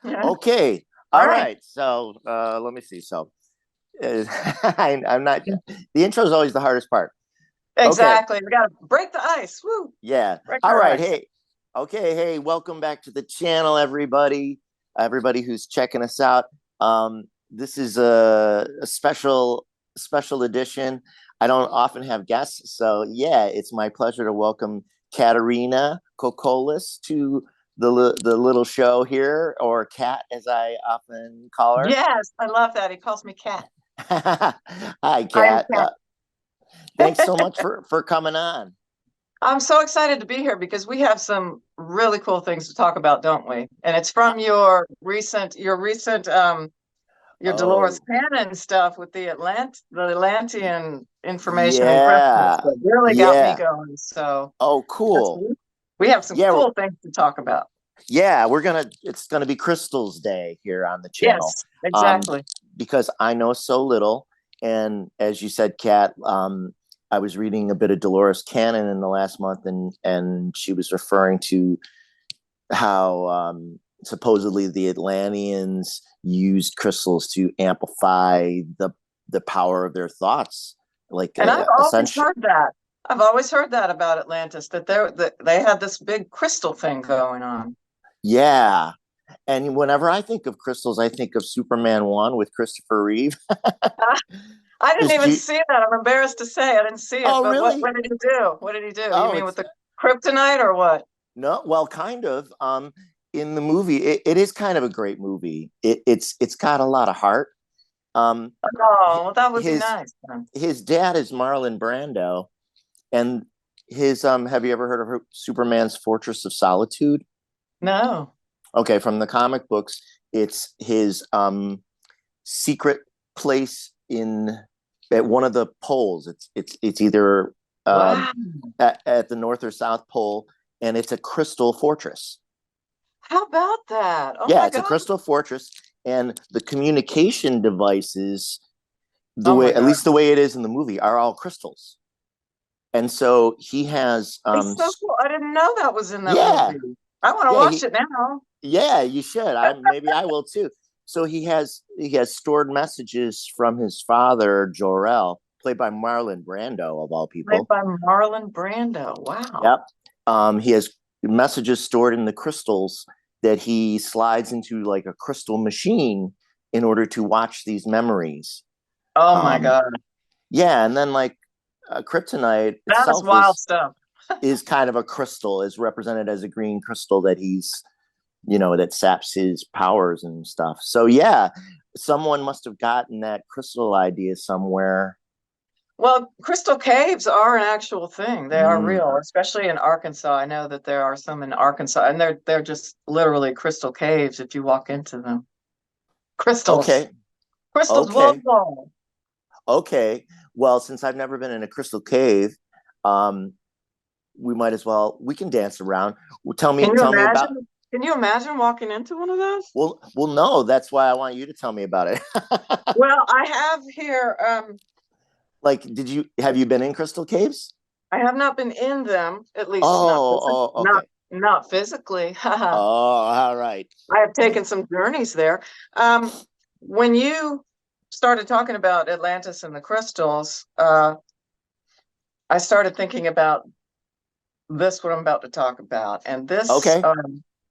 Okay. All All right. right. So let me see. So I'm not. The intro is always the hardest part. Okay. Exactly. We got to break the ice. Woo. Yeah. Break All our right. ice. Hey. Okay. Hey. Welcome back to the channel, everybody. Everybody who's checking us out. This is a special edition. I don't often have guests, so yeah, it's my pleasure to welcome Katerina Kokolis to the little show here, or Kat as I often call her. Yes, I love that. He calls me Cat. Hi, I am Kat. Thanks so Cat. much for coming on. I'm so excited to be here because we have some really cool things to talk about, don't we? And it's from your Dolores Oh, Cannon stuff with the Atlantean information and crystals yeah, that really got me yeah. going. So Oh, that's, cool. we have some Yeah, cool things to talk about. yeah. It's gonna be Crystals Day here on the channel. Yes, Um, exactly. because I know so little, and as you said, Kat, I was reading a bit of Dolores Cannon in the last month, and she was referring to how supposedly the Atlanteans used crystals to amplify the power of their thoughts, like And I've always essentially. heard that. I've always heard that about Atlantis, that they had this big crystal thing going on. Yeah. And whenever I think of crystals, I think of Superman 1 with Christopher Reeve. I didn't even Because see that. I'm embarrassed to say I didn't see it. oh, But really? what did he do? What did he do? You Oh, mean it's with the kryptonite or what? no, well, kind of. In the movie, it is kind of a great movie. It's got a lot of heart. Um, Oh, well, that would be his nice then. his dad is Marlon Brando, and his have you ever heard of Superman's Fortress of Solitude? No. Okay, from the comic books, it's his secret place in at one of the poles. It's either um, Wow. at the North or South Pole, and it's a crystal fortress. How about that? Oh Yeah, my it's a God. crystal fortress, and the communication devices, the Oh way my at God. least the way it is in the movie, are all crystals. And so he has It's so cool. I didn't know that was in that yeah, movie. I want to yeah, watch it now. yeah, you should. Maybe I will too. So he has stored messages from his father, Jor-El, played by Marlon Brando of all Played people. by Marlon Brando. Wow. Yep. He has messages stored in the crystals that he slides into like a crystal machine in order to watch these memories. Oh my Um, God. yeah, and then like kryptonite That is itself wild stuff. is kind of a crystal, is represented as a green crystal that he's that saps his powers and stuff. So yeah, someone must have gotten that crystal idea somewhere. Well, crystal caves are an actual thing. They are Mm, real, especially in Arkansas. I know that there are some in Arkansas, and they're just literally crystal caves if you walk into them. Crystals. okay, Crystals, wall to okay, wall. okay. Well, since I've never been in a crystal cave, um, we can dance around. Tell me Can you tell me about. imagine? Can you imagine walking into one of those? Well, no. That's why I want you to tell me about it. Well, I have here, Like, have you been in crystal caves? I have not been in them, at least Okay. not physically. Oh, I all right. have taken some journeys there. When you started talking about Atlantis and the crystals, I started thinking about what I'm about to talk about, and Okay.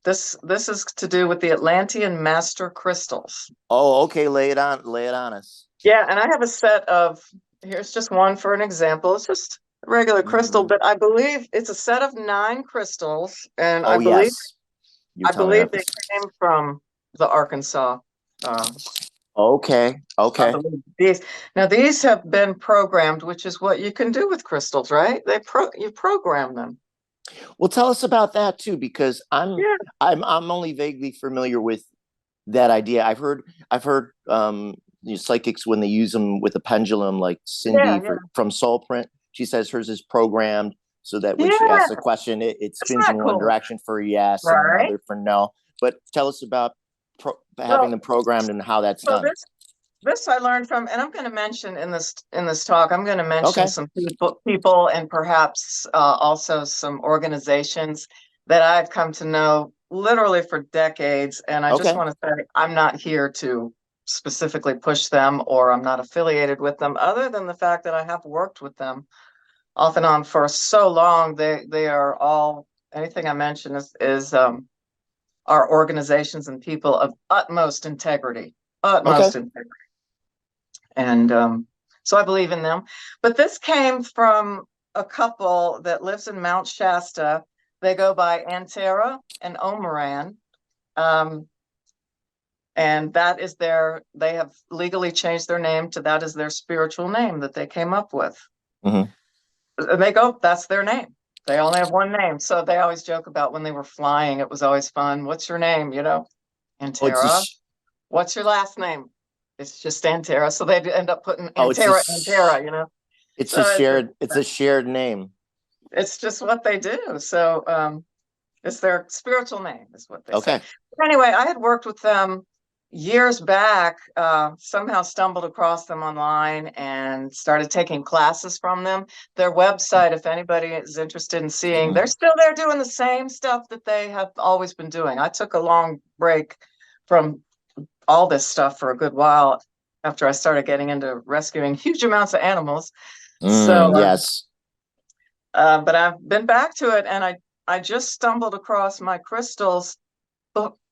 this is to do with the Atlantean master crystals. Oh, okay. Lay it on us. Yeah, and I have a set of, here's just one for an example. It's just a regular crystal, Hmm. but I believe it's a set of 9 crystals, and Oh, yes. You I tell me that. believe they came from the Arkansas. Uh, Okay. I Okay. believe these have been programmed, which is what you can do with crystals, right? You program them. Well, tell us about that too, because Yeah, I'm only vaguely familiar with that idea. I've heard psychics when they use them with a pendulum, like yeah, Cindy yeah, from Soul Print. She says hers is programmed so that when she yeah. asks a question, it Isn't spins that in one cool? direction for a yes and Right. another for no. But tell us about having Well, them programmed and how that's so done. this I learned from, and I'm going to mention in this talk, I'm going to mention Okay. some people and perhaps also some organizations that I've come to know literally for decades. And I just Okay. want to say I'm not here to specifically push them, or I'm not affiliated with them, other than the fact that I have worked with them off and on for so long. They are all, anything I mention are organizations and people of utmost integrity, Okay. utmost integrity. And so I believe in them. But this came from a couple that lives in Mount Shasta. They go by Antera and Omaran. Um, and that is they have legally changed their name to, that is their spiritual name that they came up with. Hmm. And they go, that's their name. They only have one name. So they always joke about when they were flying, it was always fun. What's your name? Oh, Antera. What's your last name? It's just Antera. So they end up putting it's a Antera, Antera. it's a So shared name. it's just what they do. So it's their spiritual name, is what they say. Okay. Anyway, I had worked with them years back, somehow stumbled across them online and started taking classes from them. Their website, if anybody is interested in seeing, they're still there doing the same stuff that they have always been doing. I took a long break from all this stuff for a good while after I started getting into rescuing huge amounts of animals. So, Yes. but I've been back to it, and I just stumbled across my crystals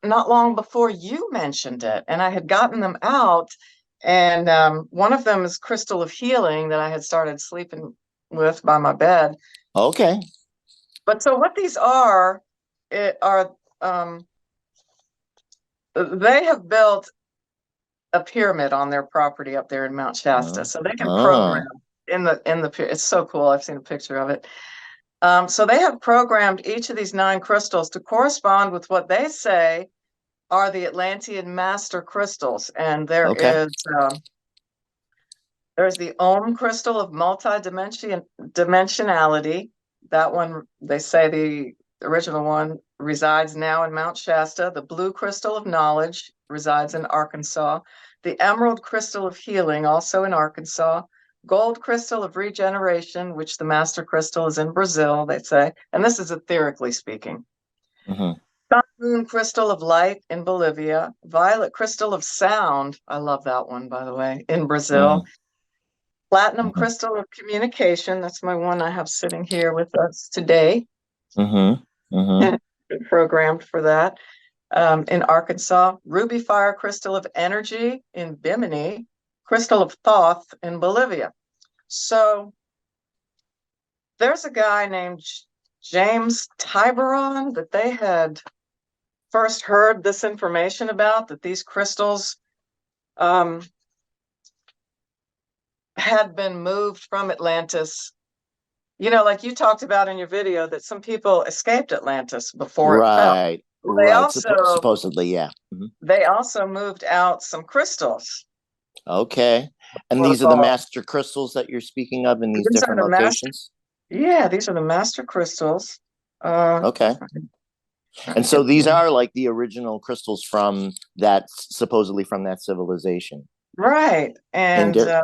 not long before you mentioned it, and I had gotten them out. And one of them is Crystal of Healing that I had started sleeping with by my bed. Okay. But so what these are, they have built a pyramid on their property up there in Mount Shasta, so they can program in the it's so cool. I've seen a picture of it. So they have programmed each of these 9 crystals to correspond with what they say are the Atlantean master crystals. And Okay. there's the Om crystal of dimensionality. That one, they say the original one resides now in Mount Shasta. The blue crystal of knowledge resides in Arkansas. The emerald crystal of healing, also in Arkansas. Gold crystal of regeneration, which the master crystal is in Brazil, they say. And this is etherically speaking. Hmm. Sun moon crystal of light in Bolivia. Violet crystal of sound. I love that one, by the way, in Brazil. Platinum Hmm. crystal of communication. That's my one I have sitting here with us today. Hmm. Hmm. Been programmed for that. In Arkansas. Ruby fire crystal of energy in Bimini. Crystal of Thoth in Bolivia. So there's a guy named James Tiburon that they had first heard this information about, that these crystals had been moved from Atlantis. Like you talked about in your video, that some people escaped Atlantis before it fell. Right. They Right. also Supposedly, yeah. they also moved out some crystals. Okay. And these are the Protocol. master crystals that you're speaking of in these These are different the master. locations? Yeah, these are the master crystals. Okay. Trying And to so get these them. are like the original crystals from that, supposedly from that civilization. Right. And And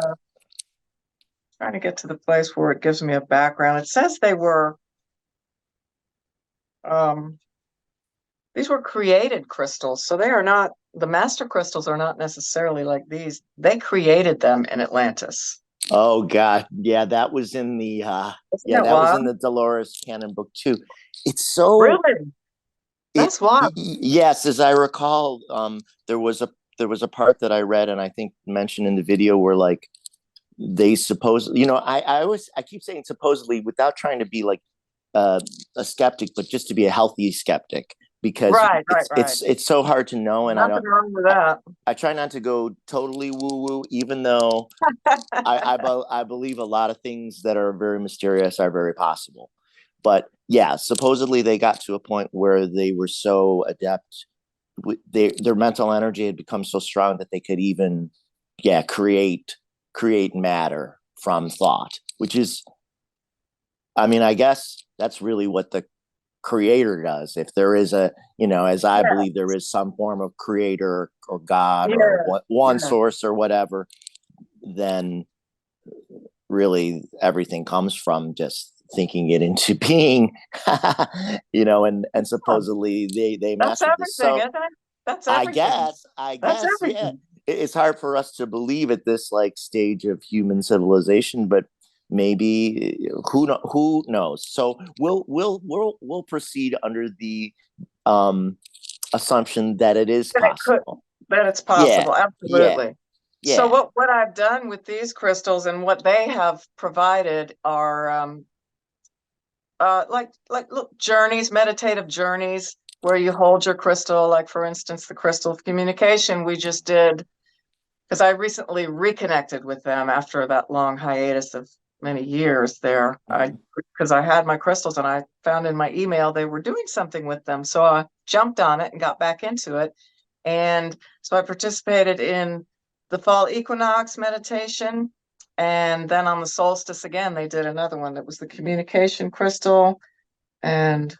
trying to get to the place where it gives me a background. It says um, these were created crystals. So they are not, the master crystals are not necessarily like these. They created them in Atlantis. oh God, yeah, that was in the Isn't that that was wild? in the Dolores Cannon book too. It's so Really? it That's wild. yes, as I recall, there was a part that I read and I think mentioned in the video where like they suppose, I keep saying supposedly without trying to be like uh, a skeptic, but just to be a healthy skeptic, because Right, right, right. it's so hard to know, and Nothing wrong with I, that. I try not to go totally woo woo, even though I believe a lot of things that are very mysterious are very possible. But yeah, supposedly they got to a point where they were so adept, their mental energy had become so strong that they could even, yeah, create matter from thought, which is, I mean, I guess that's really what the creator does. If there is as I Yeah, believe there is some form of creator or God or yeah, one yeah. source or whatever, then really everything comes from just thinking it into being, and Oh, supposedly they that's mastered this. everything, So isn't it? That's I everything. guess, I That's guess, yeah. everything. It's hard for us to believe at this like stage of human civilization, but maybe who knows. So we'll proceed under the um assumption that it is That it could, possible. that it's Yeah, possible. yeah, Absolutely. So yeah. what I've done with these crystals and what they have provided are like look, journeys, meditative journeys where you hold your crystal, like for instance, the crystal of communication we just did, because I recently reconnected with them after that long hiatus of many years there. Mhm. Because I had my crystals and I found in my email they were doing something with them. So I jumped on it and got back into it. And so I participated in the fall equinox meditation. And then on the solstice again, they did another one that was the communication crystal and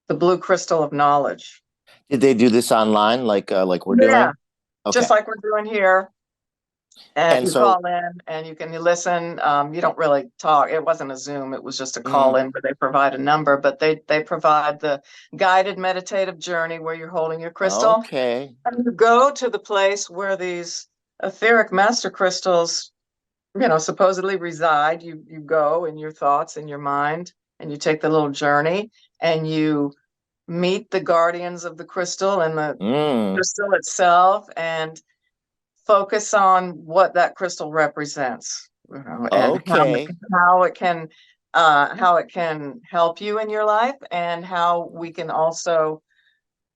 the blue crystal of knowledge. Did they do this online, like we're Yeah, doing? Okay. just like we're doing here. And And you so, call in and you can listen. You don't really talk. It wasn't a Zoom. It was just a call mm, in where they provide a number, but they provide the guided meditative journey where you're holding your crystal. okay, And you go to the place where these etheric master crystals, supposedly reside. You go in your thoughts, in your mind, and you take the little journey and you meet the guardians of the crystal and the mm, crystal itself and focus on what that crystal represents, and okay, how it can help you in your life and how we can also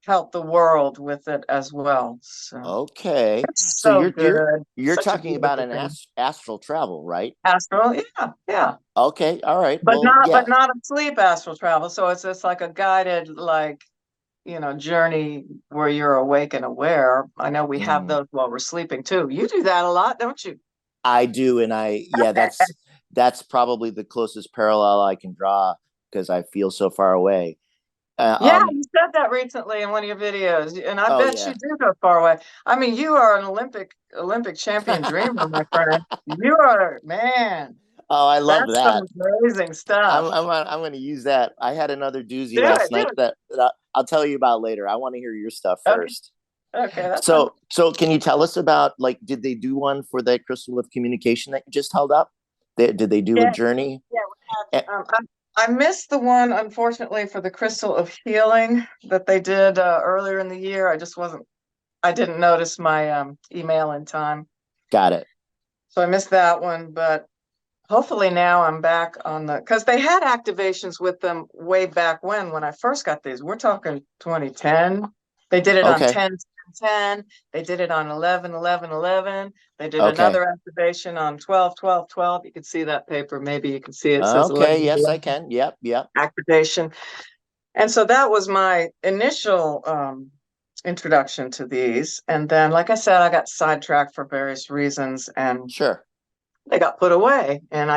help the world with it as well. So okay. it's So so you're good. you're you're Such a talking about beautiful an thing. astral travel, right? Astral, yeah, yeah. Okay, all right. But Well, not yeah. but not a sleep astral travel. So it's just like a guided journey where you're awake and aware. I know we have Mm. those while we're sleeping too. You do that a lot, don't you? I do, and yeah, that's probably the closest parallel I can draw because I feel so far away. Uh, Yeah, um, you said that recently in one of your videos, and I oh bet you yeah. do go far away. I mean, you are an Olympic champion dreamer, my friend. You are, man. Oh, I love That's some that. amazing stuff. I'm going to use that. I had another doozy Do last it, do night it. that I'll tell you about later. I want to hear your stuff Okay, first. okay, that's fine. So can you tell us about like did they do one for that crystal of communication that you just held up? Did they do a Yeah, journey? yeah. Eh, I missed the one, unfortunately, for the crystal of healing that they did earlier in the year. I didn't notice my email in time, Got it. so I missed that one. But hopefully now I'm back on because they had activations with them way back when I first got these. We're talking 2010. They did it on Okay. 10, 10. They did it on 11, 11, 11. They did Okay. another activation on 12, 12, 12. You can see that paper. Maybe you can see it says Okay. 11, Yes, I 11 can. Yep. Yep. activation. And so that was my initial introduction to these. And then, like I said, I got sidetracked for various reasons and Sure. they got put away. And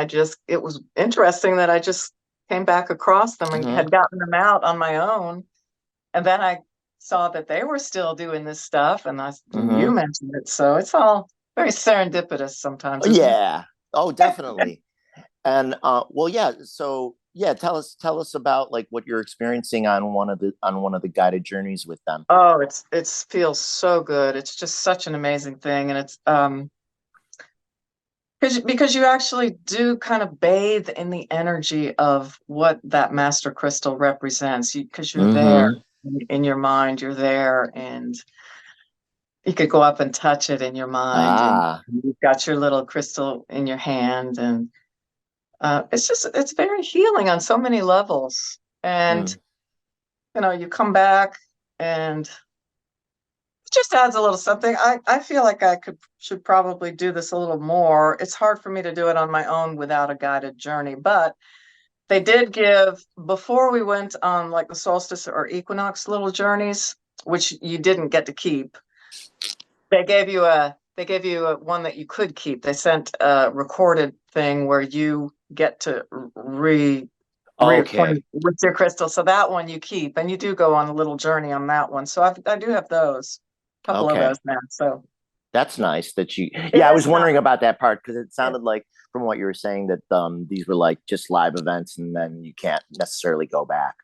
it was interesting that I just came back across them and Hmm. had gotten them out on my own. And then I saw that they were still doing this stuff and you Hmm. mentioned it. So it's all very serendipitous sometimes, isn't it? Yeah. Oh, definitely. And well, yeah. So yeah, tell us about like what you're experiencing on one of the guided journeys with them. Oh, it feels so good. It's just such an amazing thing. And it's because you actually do kind of bathe in the energy of what that master crystal represents. Because you're there Hmm. in your mind, you're there, and you could go up and touch it in your mind, and Ah. you've got your little crystal in your hand, and it's very healing on so many levels. And Mm. you come back and it just adds a little something. I feel like should probably do this a little more. It's hard for me to do it on my own without a guided journey, but they did give before we went on like the solstice or equinox little journeys, which you didn't get to keep. They gave you a one that you could keep. They sent a recorded thing where you get to Okay. reacquaint with your crystal. So that one you keep, and you do go on a little journey on that one. So I do have those, a couple of those Okay. now. So That's nice that you, It yeah, I was is not. wondering about that part because it Yeah. sounded like from what you were saying that these were like just live events and then you can't necessarily go back.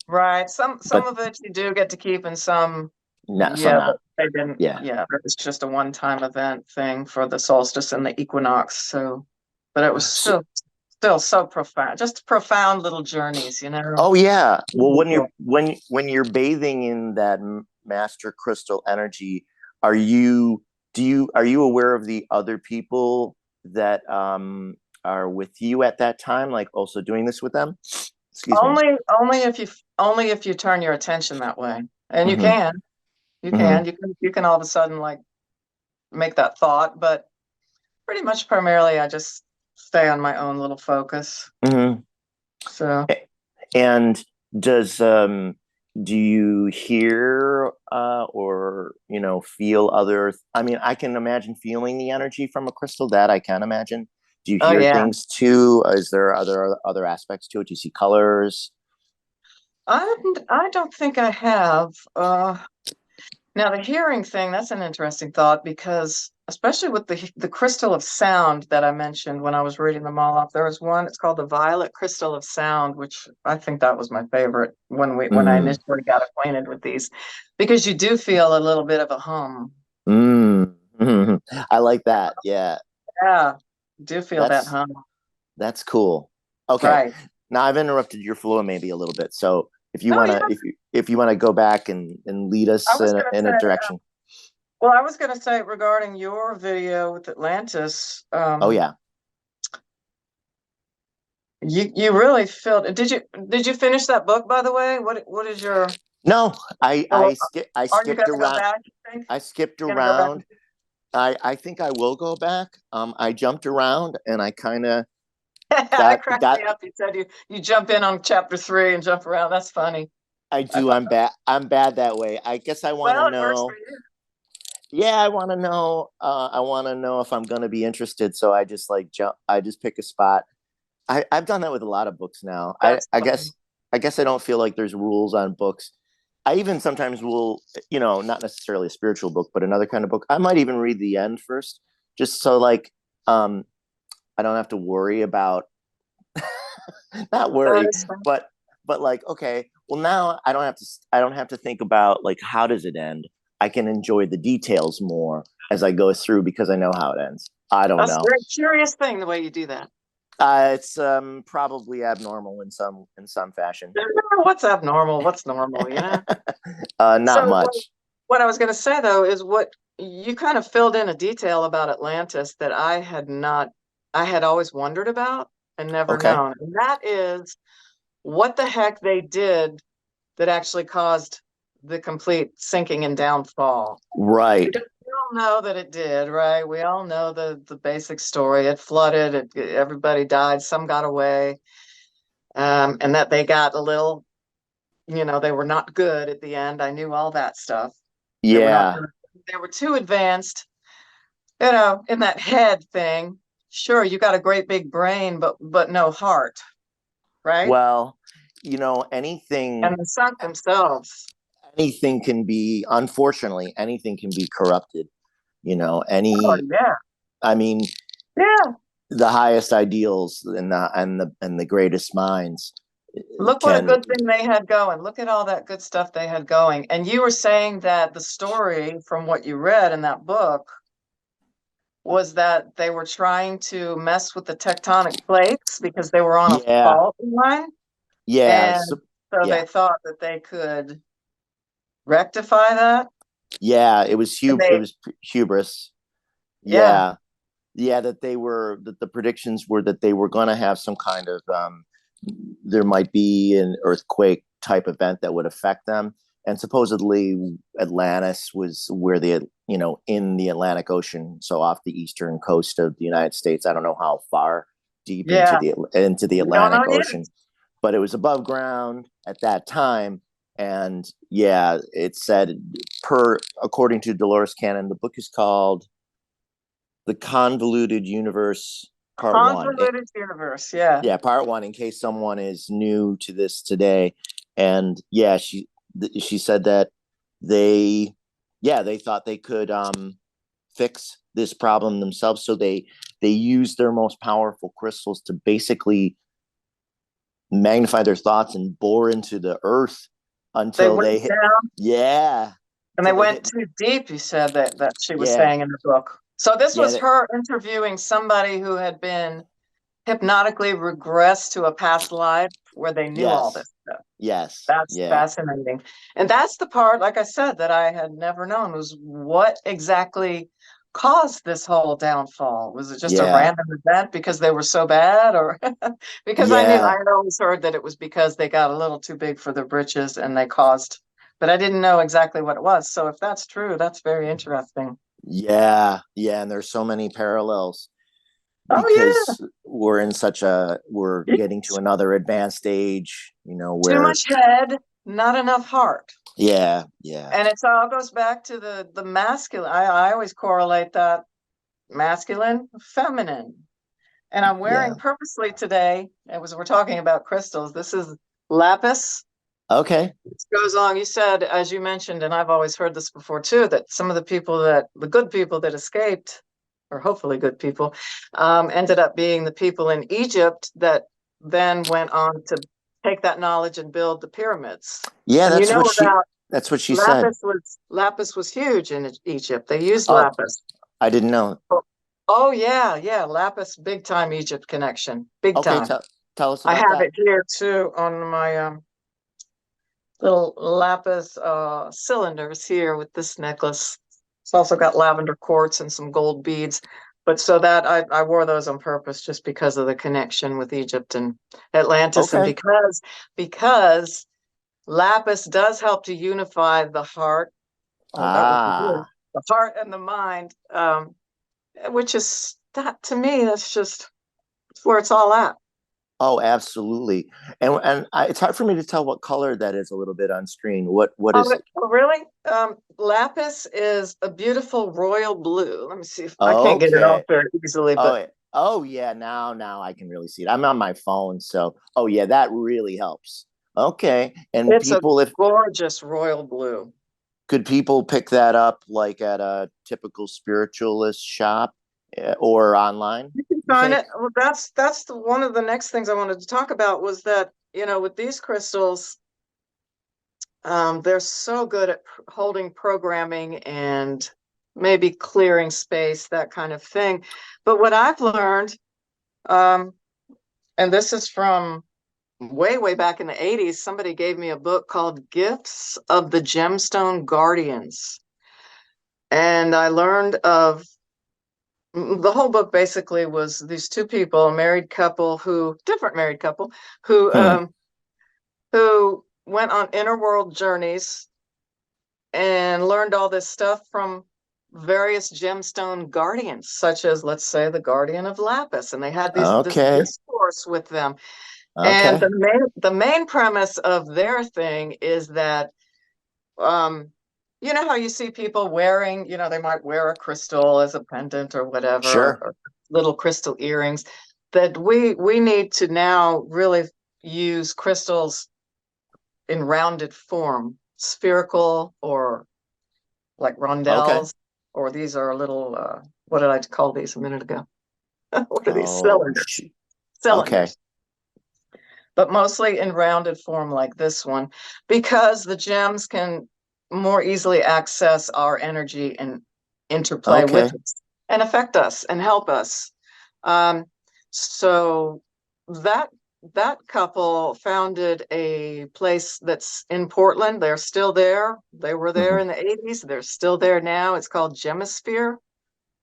Right. Some But of it you do get to keep, and some, not some yeah, but not. they didn't. Yeah. Yeah, it was just a one-time event thing for the solstice and the equinox. So, but it was So, still so profound, just profound little journeys, you know. oh yeah. Well, Really when you're cool. bathing in that master crystal energy, are you are you aware of the other people that are with you at that time, like also doing this with them? Excuse me. Only if you turn your attention that way, and Hmm. Hmm. you can all of a sudden like make that thought, but pretty much primarily I just stay on my own little focus. Hmm. So, And does do you hear or feel other, I mean, I can imagine feeling the energy from a crystal, that I can imagine. Do you oh hear yeah. things too? Is there other aspects to it? Do you see colors? I don't think I have. Now the hearing thing, that's an interesting thought because especially with the crystal of sound that I mentioned when I was reading them all off, there was one, it's called the violet crystal of sound, which I think that was my favorite when I Mm, initially got acquainted with these, because you do feel a little bit of a hum. mm, mm. I like that. Yeah, Yeah, do feel that that's hum. that's cool. Okay, Right. now I've interrupted your flow maybe a little bit, so No, yeah. if you want to go back and lead I us was gonna in say, a direction. well, I was gonna say regarding your video with Atlantis, Oh yeah. you really felt. Did you finish that book, by the way? What is your? No, Oh, I are you skipped gonna go around. back, you think? I skipped You're gonna go back? around. I think I will go back. I jumped around and I kind of That got cracked me up. You said you jump in on chapter 3 and jump around. That's funny. I I do. thought, I'm bad that way. I guess I want to well, it works for know. you. Yeah, I want to know. I want to know if I'm going to be interested. So I just like jump. I just pick a spot. I've done that with a lot of books now. That's funny. I guess I don't feel like there's rules on books. I even sometimes will, not necessarily a spiritual book, but another kind of book. I might even read the end first, just so like um I don't have to worry about not That worry, is funny. but like, okay, well now I don't have to think about like how does it end. I can enjoy the details more as I go through because I know how it ends. I don't That's a know. very curious thing the way you do that. It's probably abnormal in some fashion. What's abnormal? What's normal? You know. Not So much. what I was going to say though is what you kind of filled in a detail about Atlantis that I had always wondered about and never Okay. known. And that is what the heck they did that actually caused the complete sinking and downfall. Right. Because we all know that it did, right? We all know the basic story. It flooded, everybody died, some got away, and that they got a little, they were not good at the end. I knew all that stuff. They were not Yeah. good. They were too advanced, in that head thing. Sure, you got a great big brain, but no heart, right? Well, And the sunk themselves. anything can be, unfortunately, anything can be corrupted. Oh Any, yeah, I mean, yeah. the highest ideals and the greatest minds Look what a can. good thing they had going. Look at all that good stuff they had going. And you were saying that the story from what you read in that book was that they were trying to mess with the tectonic plates because they were on a Yeah. fault line. Yeah. And So, so yeah. they thought that they could rectify that. Yeah. And It they, was hubris. yeah, Yeah. Yeah. That the predictions were that they were going to have some kind of there might be an earthquake type event that would affect them. And supposedly Atlantis was where in the Atlantic Ocean, so off the eastern coast of the United States. I don't know how far deep yeah. into the We don't know Atlantic yet. Ocean, but it was above ground at that time. And yeah, it said, per according to Dolores Cannon, the book is called The Convoluted Universe, Part One. Convoluted universe. Yeah. Yeah, part one, in case someone is new to this today. And yeah, she said that they, yeah, they thought they could fix this problem themselves. So they use their most powerful crystals to basically magnify their thoughts and bore into the earth They until went they hit. down Yeah. and they Until they went hit. too deep, you said that she was Yeah. saying in the book. So this Yeah. was her interviewing somebody who had been hypnotically regressed to a past life where they knew all Yes. this stuff. Yes. That's Yeah. fascinating. And that's the part, like I said, that I had never known was what exactly caused this whole downfall. Was it just a Yeah. random event because they were so bad, or because I Yeah. had always heard that it was because they got a little too big for their britches and they caused, but I didn't know exactly what it was. So if that's true, that's very interesting. Yeah. Yeah. And there's so many parallels Oh because we're yeah. getting to another advanced age, Too where, much head, not enough heart. yeah. Yeah. And it's all goes back to the masculine. I always correlate that masculine, feminine. And I'm Yeah. wearing purposely today, we're talking about crystals. This is lapis. Okay. This goes on. You said, as you mentioned, and I've always heard this before too, that some of the good people that escaped, or hopefully good people, ended up being the people in Egypt that then went on to take that knowledge and build the pyramids. Yeah. And you know about That's what she said. lapis was huge in Egypt. They used Oh, lapis. I didn't know. Oh yeah, yeah, lapis, big time Egypt connection, big Okay. time. Tell us I about have that. it here too on my little lapis cylinders here with this necklace. It's also got lavender quartz and some gold beads. But so that I wore those on purpose just because of the connection with Egypt and Atlantis, and Okay. because lapis does help to unify the heart, or that was the Ah. heart and the mind, which is that to me, that's just where it's all at. Oh, absolutely. It's hard for me to tell what color that is a little bit on screen. What Oh, is it? oh, really? Lapis is a beautiful royal blue. Let me see if I can't get it off Okay. very easily, Oh, but oh yeah. Now I can really see it. I'm on my phone, so oh yeah, that really helps. Okay. And it's a people, if gorgeous royal blue. could people pick that up like at a typical spiritualist shop, or online, You can you find think? it. Well, that's one of the next things I wanted to talk about was that, with these crystals, they're so good at holding programming and maybe clearing space, that kind of thing. But what I've learned, um, and this is from way, way back in the 80s, somebody gave me a book called Gifts of the Gemstone Guardians. And I learned of the whole book basically was these two people, a different married couple, who Hmm. who went on inner world journeys and learned all this stuff from various gemstone guardians, such as, let's say, the guardian of lapis. And they had this Okay. discourse with them. And Okay. the main premise of their thing is that, you know how you see people wearing, they might wear a crystal as a pendant or whatever, Sure. or little crystal earrings, that we need to now really use crystals in rounded form, spherical, or like Okay. rondelles, or these are a little, what did I call these a minute ago? What are these? Oh, Cylinders. okay. Cylinders. But mostly in rounded form like this one, because the gems can more easily access our energy and interplay with Okay. us and affect us and help us. So that that couple founded a place that's in Portland. They're still there. They were there Hmm. in the 80s. They're still there now. It's called Gemisphere,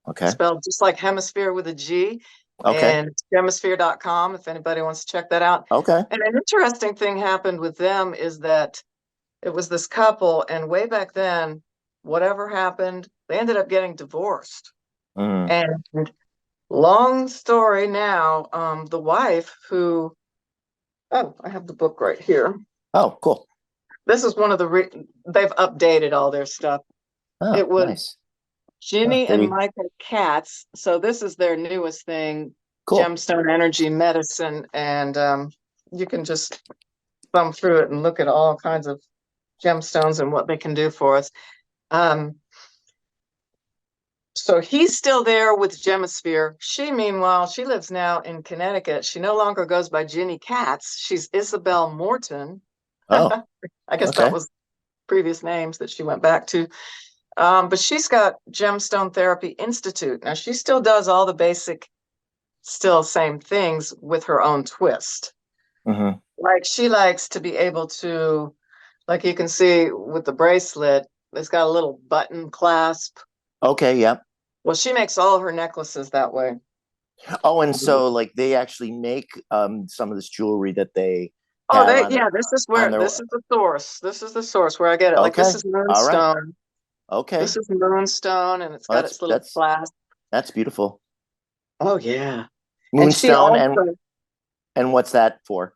Okay. spelled just like hemisphere with a G. Okay. And it's gemisphere.com if anybody wants to check that out. Okay. And an interesting thing happened with them is that it was this couple, and way back then, whatever happened, they ended up getting divorced. Mm. And long story now, the wife who, oh, I have the book right here. Oh, cool. This is one of they've updated all their stuff. Oh, It was nice. Oh, Ginny and Michael Katz. So this is their newest thing, cool. Gemstone Energy Medicine. And you can just thumb through it and look at all kinds of gemstones and what they can do for us. Um, So he's still there with Gemisphere. She, meanwhile, she lives now in Connecticut. She no longer goes by Ginny Katz. She's Isabelle Morton. Oh, I guess that okay. was previous names that she went back to. But she's got Gemstone Therapy Institute. Now she still does all the basic, still same things with her own twist. Mm-hmm. Like she likes to be able to, like you can see with the bracelet, it's got a little button clasp. Okay, yep. Well, she makes all her necklaces that way. Oh, and so like they actually make some of this jewelry that they Oh, have they, on yeah, this is where, their. this is the source. This is the source where I get it. Like this Okay, is all right, moonstone. okay. This is moonstone, and it's Well, got its little clasp. that's beautiful. Oh yeah. And she Moonstone also, and what's that for?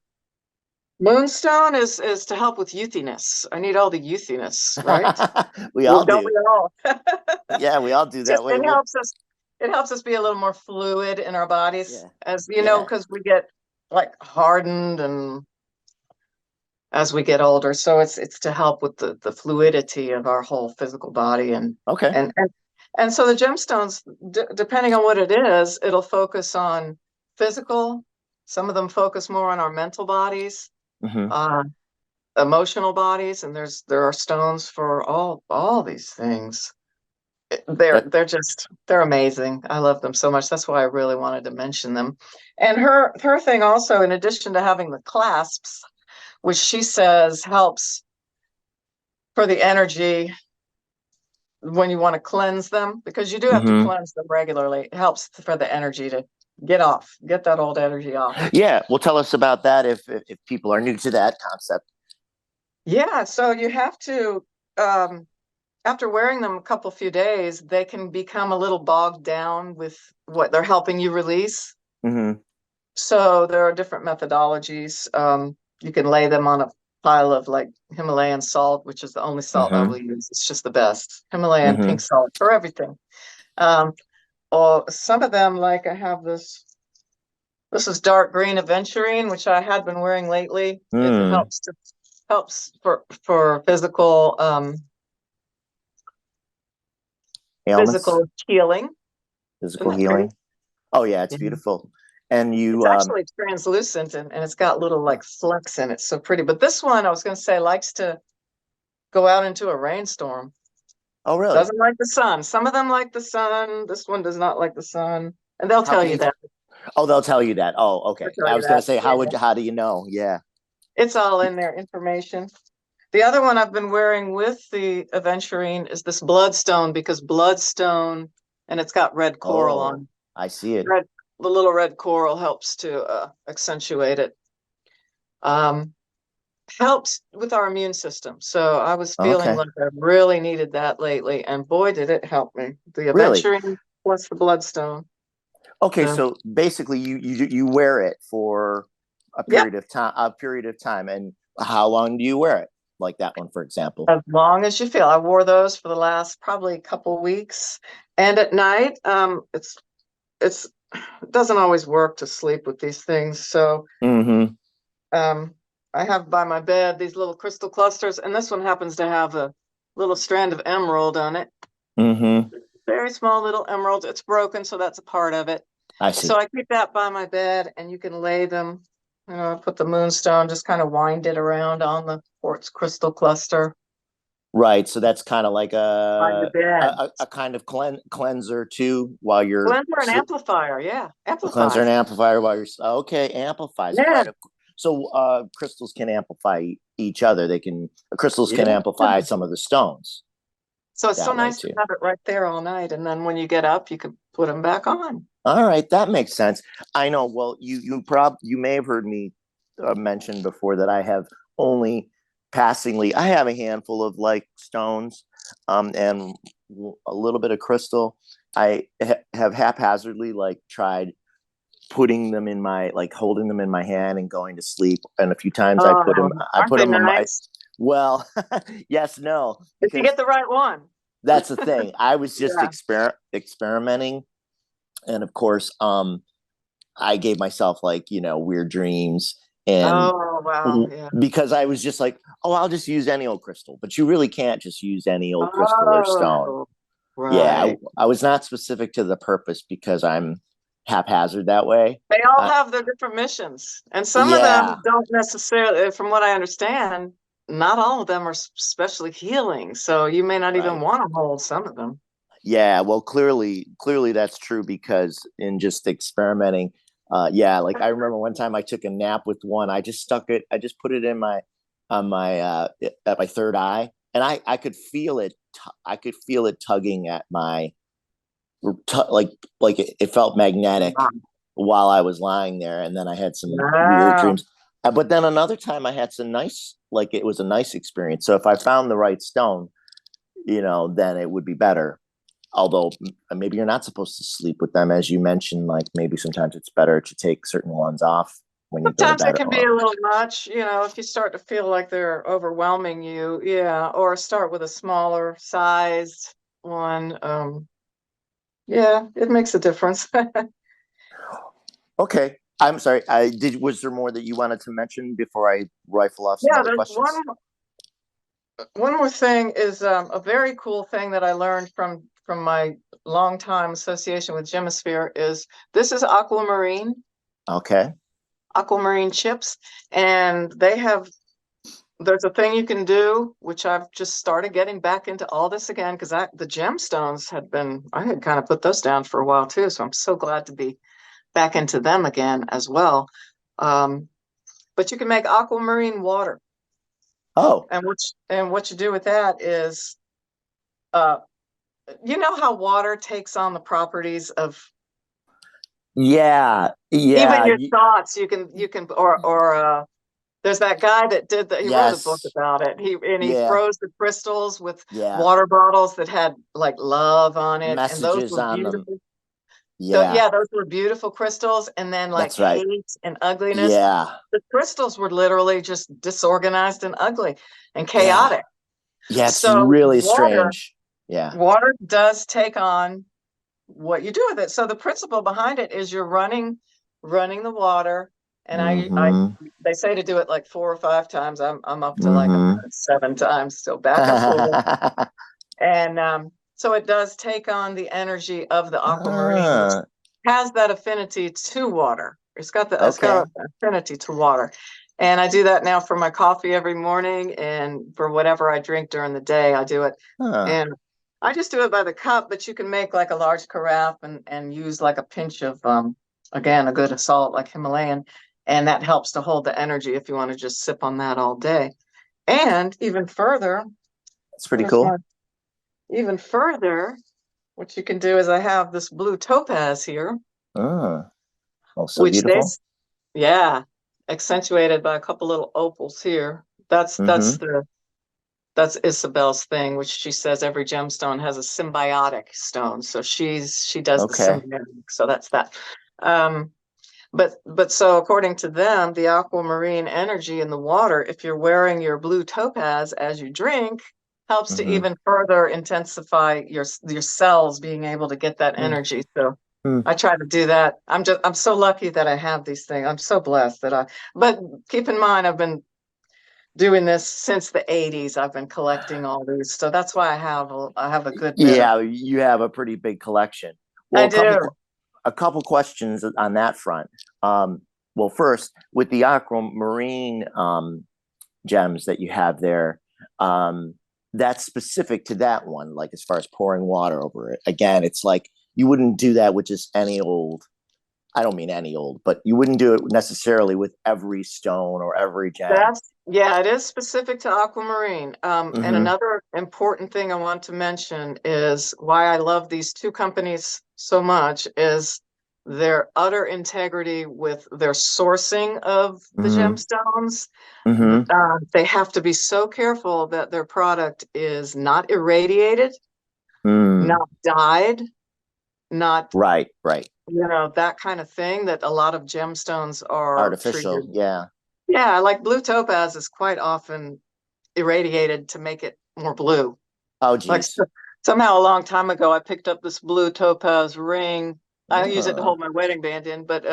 moonstone is to help with youthiness. I need all the youthiness, right? We Well, all don't do. we all? Yeah, we all do that way. It Well, helps us. It helps us be a little more fluid in our bodies, yeah, as you know, yeah. because we get like hardened and as we get older. So it's to help with the fluidity of our whole physical body Okay. and and and so the gemstones, depending on what it is, it'll focus on physical. Some of them focus more on our mental bodies, Hmm. uh, emotional bodies, and there are stones for all these things. That. They're amazing. I love them so much. That's why I really wanted to mention them. And her thing also, in addition to having the clasps, which she says helps for the energy when you want to cleanse them, because you do have to Hmm. cleanse them regularly. It helps for the energy to get that old energy off. Yeah. Well, tell us about that if people are new to that concept. Yeah, so you have to, after wearing them a few days, they can become a little bogged down with what they're helping you release. Hmm. So there are different methodologies. You can lay them on a pile of like Himalayan salt, which is the only salt I will Hmm. use. It's just the best. Himalayan pink Hmm. salt for everything. Um, or some of them, like I have this. This is dark green aventurine, which I had been wearing lately. It Mm. helps for Ailments, physical healing. Isn't physical that pretty? healing. Oh yeah, it's Yeah. beautiful. And It's you, actually translucent and it's got little like flecks in it. So pretty. But this one, I was going to say, likes to go out into a rainstorm. oh really? Doesn't like the sun. Some of them like the sun. This one does not like the sun. And they'll How tell can you you? that. Oh, they'll tell you that. Oh, They'll okay. tell I you was gonna that. say, Yeah. how do you know? Yeah. It's all in their information. The other one I've been wearing with the aventurine is this bloodstone, because bloodstone, and it's got red coral Oh, on. I see it. Red, the little red coral helps to accentuate it. Um, Helps with our immune system. So I was feeling Okay. like I really needed that lately, and boy, did it help me. The Really? aventurine plus the bloodstone. Okay. So, So basically, you wear it for a yep, period of time. A period of time, and how long do you wear it? Like that one, for example. as long as you feel. I wore those for the last probably couple weeks, and at night, it's it doesn't always work to sleep with these things. So, Mm-hmm. um, I have by my bed these little crystal clusters, and this one happens to have a little strand of emerald on it. Mm-hmm. Very small little emerald. It's broken, so that's a part of it. I So see. I keep that by my bed, and you can lay them, put the moonstone, just kind of wind it around on the quartz crystal cluster Right. So that's kind of like by your bed. a kind of cleanser too, while you're Blender and amplifier, yeah, a cleanser and amplifies. amplifier while you're okay, amplifies. Yeah, Right. So crystals can amplify each other. They can crystals can yeah. amplify some of the stones So it's so that way nice to too. have it right there all night, and then when you get up, you can put them back on. All right, that makes sense. I know. Well, you may have heard me mention before that I have only passingly. I have a handful of like stones, and a little bit of crystal. Have haphazardly like tried putting them in my like holding them in my hand and going to sleep. And a few times Oh, I aren't put they them on my. nice? Well, yes, no, If you because get the right one. that's the thing. I was just Yeah. experimenting, and of course, I gave myself like, weird dreams and Oh, wow. Yeah. because I was just like, oh, I'll just use any old crystal, but you really can't just use any old crystal or stone. Oh. Yeah, Right. I was not specific to the purpose because I'm haphazard that way. They all Uh, have their different missions, and some of them yeah, don't necessarily, from what I understand, not all of them are especially healing. So you may not even right. want to hold some of them. Yeah, well, clearly that's true because in just experimenting, yeah, like I remember one time I took a nap with one. I just put it in my on my at my third eye, and I could feel it. I could feel it tugging at my like it felt magnetic while I was lying there, and then I had some weird Wow. dreams. But then another time I had some nice, like it was a nice experience. So if I found the right stone, then it would be better. Although maybe you're not supposed to sleep with them, as you mentioned. Like maybe sometimes it's better to take certain ones off when you go to Sometimes it bed. can be a little much, if you start to feel like they're overwhelming you, yeah, or start with a smaller sized one. Yeah, it makes a difference. Okay, I'm sorry. I did. Was there more that you wanted to mention before I rifle off some Yeah, other there's questions? one more thing is a very cool thing that I learned from my longtime association with Gemisphere is this is Okay. aquamarine chips, and there's a thing you can do, which I've just started getting back into all this again because the gemstones I had kind of put those down for a while too. So I'm so glad to be back into them again as well. Um, but you can make aquamarine water, Oh, and what you do with that is, uh, you know how water takes on the properties of yeah, even yeah. your thoughts. You can or there's that guy that he wrote a book Yes, about it. He yeah, froze the crystals with yeah. water bottles that had like love on it, and those Messages were on them. beautiful. So Yeah, yeah, those were beautiful crystals, and then like that's right. hate and ugliness. Yeah, The crystals were literally just disorganized and ugly and yeah, chaotic. yeah. It's So really strange. Yeah. water does take on what you do with it. So the principle behind it is you're running the water, and I Mm-hmm. they say to do it like 4 or 5 times. I'm up to like Mm-hmm. 7 times, so back and forth. And so it does take on the energy of the aquamarine, which Ah, has that affinity to water. It's got okay. an affinity to water. And I do that now for my coffee every morning, and for whatever I drink during the day, I do it. Huh. And I just do it by the cup, but you can make like a large carafe and use like a pinch of again, a good salt like Himalayan, and that helps to hold the energy if you want to just sip on that all day. And That's pretty where's my cool. even further, what you can do is I have this blue topaz here, Ah, oh, so which beautiful. yeah, accentuated by a couple little opals here. Mm-hmm. That's Isabelle's thing, which she says every gemstone has a symbiotic stone. So she does the Okay. symbiotic. So that's that. Um, but so according to them, the aquamarine energy in the water, if you're wearing your blue topaz as you drink, helps to Mm-hmm. even further intensify your cells being able to get that energy. So Mm-hmm. I try to do that. I'm so lucky that I have these things. I'm so blessed but keep in mind, I've been doing this since the 80s. I've been collecting all these. So that's why I have a good bit of. Yeah, you have a pretty big collection. Well, I do. a couple questions on that front. Um, well, first, with the aquamarine gems that you have there, um, that's specific to that one. Like as far as pouring water over it. Again, it's like you wouldn't do that with just any old. I don't mean any old, but you wouldn't do it necessarily with every stone or every gem. Yeah, it is specific to aquamarine. And Mm-hmm. another important thing I want to mention is why I love these two companies so much is their utter integrity with their sourcing of the Mm-hmm. gemstones. Mm-hmm. They have to be so careful that their product is not irradiated, Mm. not dyed, not, Right, right. that kind of thing that a lot of gemstones are Artificial. treated. Yeah. Yeah, like blue topaz is quite often irradiated to make it more blue. Oh, Like geez. somehow a long time ago, I picked up this blue topaz ring. I use it to Uh, hold my wedding band in, but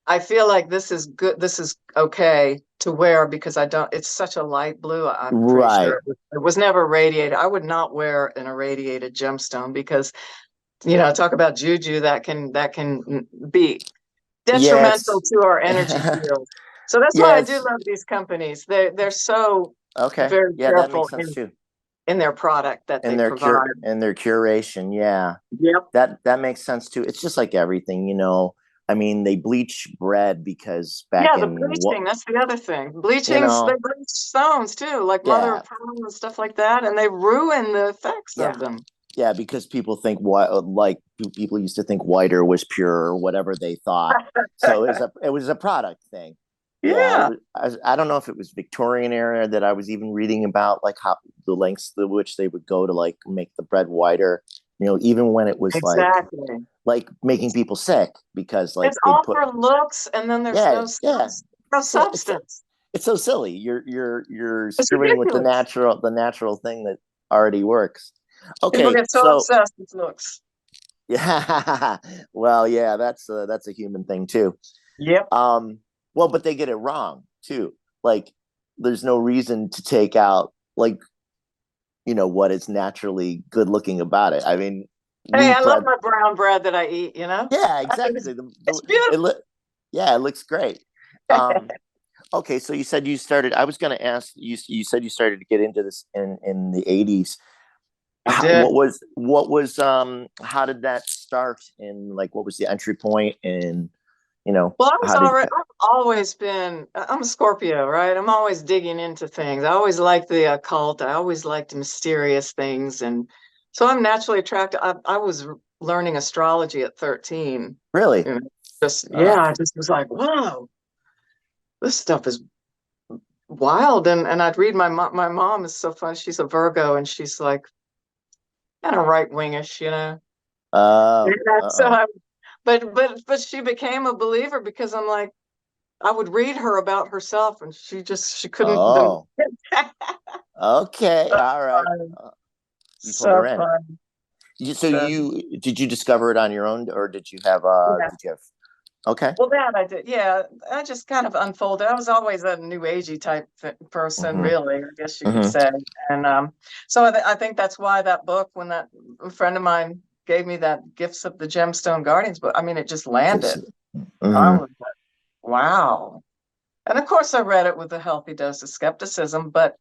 I feel like this is good. This is okay to wear because I don't, it's such a light blue. I'm pretty sure Right. it was never radiated. I would not wear an irradiated gemstone because, talk about juju that can be Yeah, detrimental it's to our energy field. So that's why yeah, I do it's love these companies. They're so okay. very Yeah, that careful makes sense too. in their product that And they their provide. curation, yeah. Yep. That makes sense too. It's just like everything, you know. I mean, they bleach bread because back Yeah, the in what, bleaching, that's the other thing. you They know, bleach stones too, like mother of yeah, pearl and stuff like that, and they ruin the effects yeah, of them. yeah, because people think what like people used to think whiter was pure or whatever they thought. So it was a product thing. Yeah, Yeah, I don't know if it was Victorian era that I was even reading about, like how the lengths to which they would go to like make the bread whiter. You know, even when it was exactly. like making people sick because like It's they'd all put for looks, and then there's yeah, yeah. no So substance. it's so silly. You're It's screwing with ridiculous. the natural thing that already works. People Okay, get so so obsessed with looks. yeah, well, yeah, that's a human thing too. Yep. Um, well, but they get it wrong too. Like, there's no reason to take out like what is naturally good looking about it. I mean, Hey, wheat I love bread. my brown bread that I eat. Yeah, I think exactly. it's beautiful. It look yeah, it looks great. Um, okay, so you said you started. I was going to ask you. You said you started to get into this in the '80s. I did. How did that start? And like, what was the entry point? And Well, how did I've always been, I'm a Scorpio, right? I'm always digging into things. I always liked the occult. I always liked mysterious things. And so I'm naturally attracted. I was learning astrology at 13. really? Yeah, Uh, I just was like, wow, this stuff is wild. And I'd read my mom is so fun. She's a Virgo and she's like kind of right-wingish. oh, Yeah, so oh, but she became a believer because I'm like, I would read her about herself, and she couldn't. oh. Okay, So all right. fun, You pulled so her in. fun. So So you did you discover it on your own, or yeah, did you have? Okay. well, that I did. Yeah, I just kind of unfolded. I was always a new agey type person, Mm-hmm. really, I guess you could Mm-hmm. say. And so I think that's why that book, when that a friend of mine gave me that Gifts of the Gemstone Guardians book, I mean, it just landed. I Mm-hmm. was like, wow. And of course, I read it with a healthy dose of skepticism, but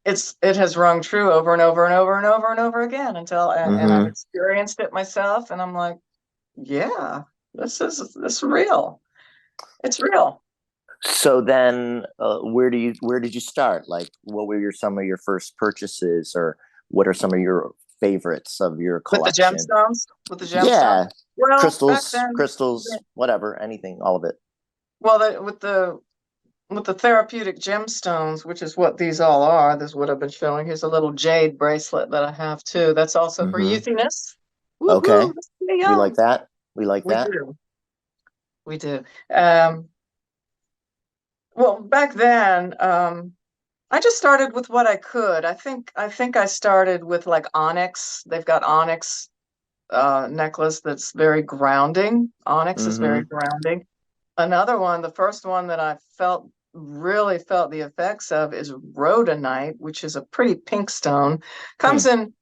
it has rung true over and over and over and over and over again and I've Mm-hmm. experienced it myself, and I'm like, yeah, this is real. It's real. So then, where did you start? Like, what were some of your first purchases, or what are some of your favorites of your With the collection? gemstones, with the gemstones. Yeah, Well, back then, crystals, whatever, anything, all of it. well, with the therapeutic gemstones, which is what these all are, this is what I've been showing. Here's a little jade bracelet that I have too. That's also for Mm-hmm. youthiness. Woohoo! Okay, Let's stay we like young. that. We like We that. do. We do. Um, well, back then, I just started with what I could. I think I started with like onyx. They've got onyx necklace that's very grounding. Onyx is very Mm-hmm. grounding. Another one, the first one that I really felt the effects of is rhodonite, which is a pretty pink stone. Hmm. Comes in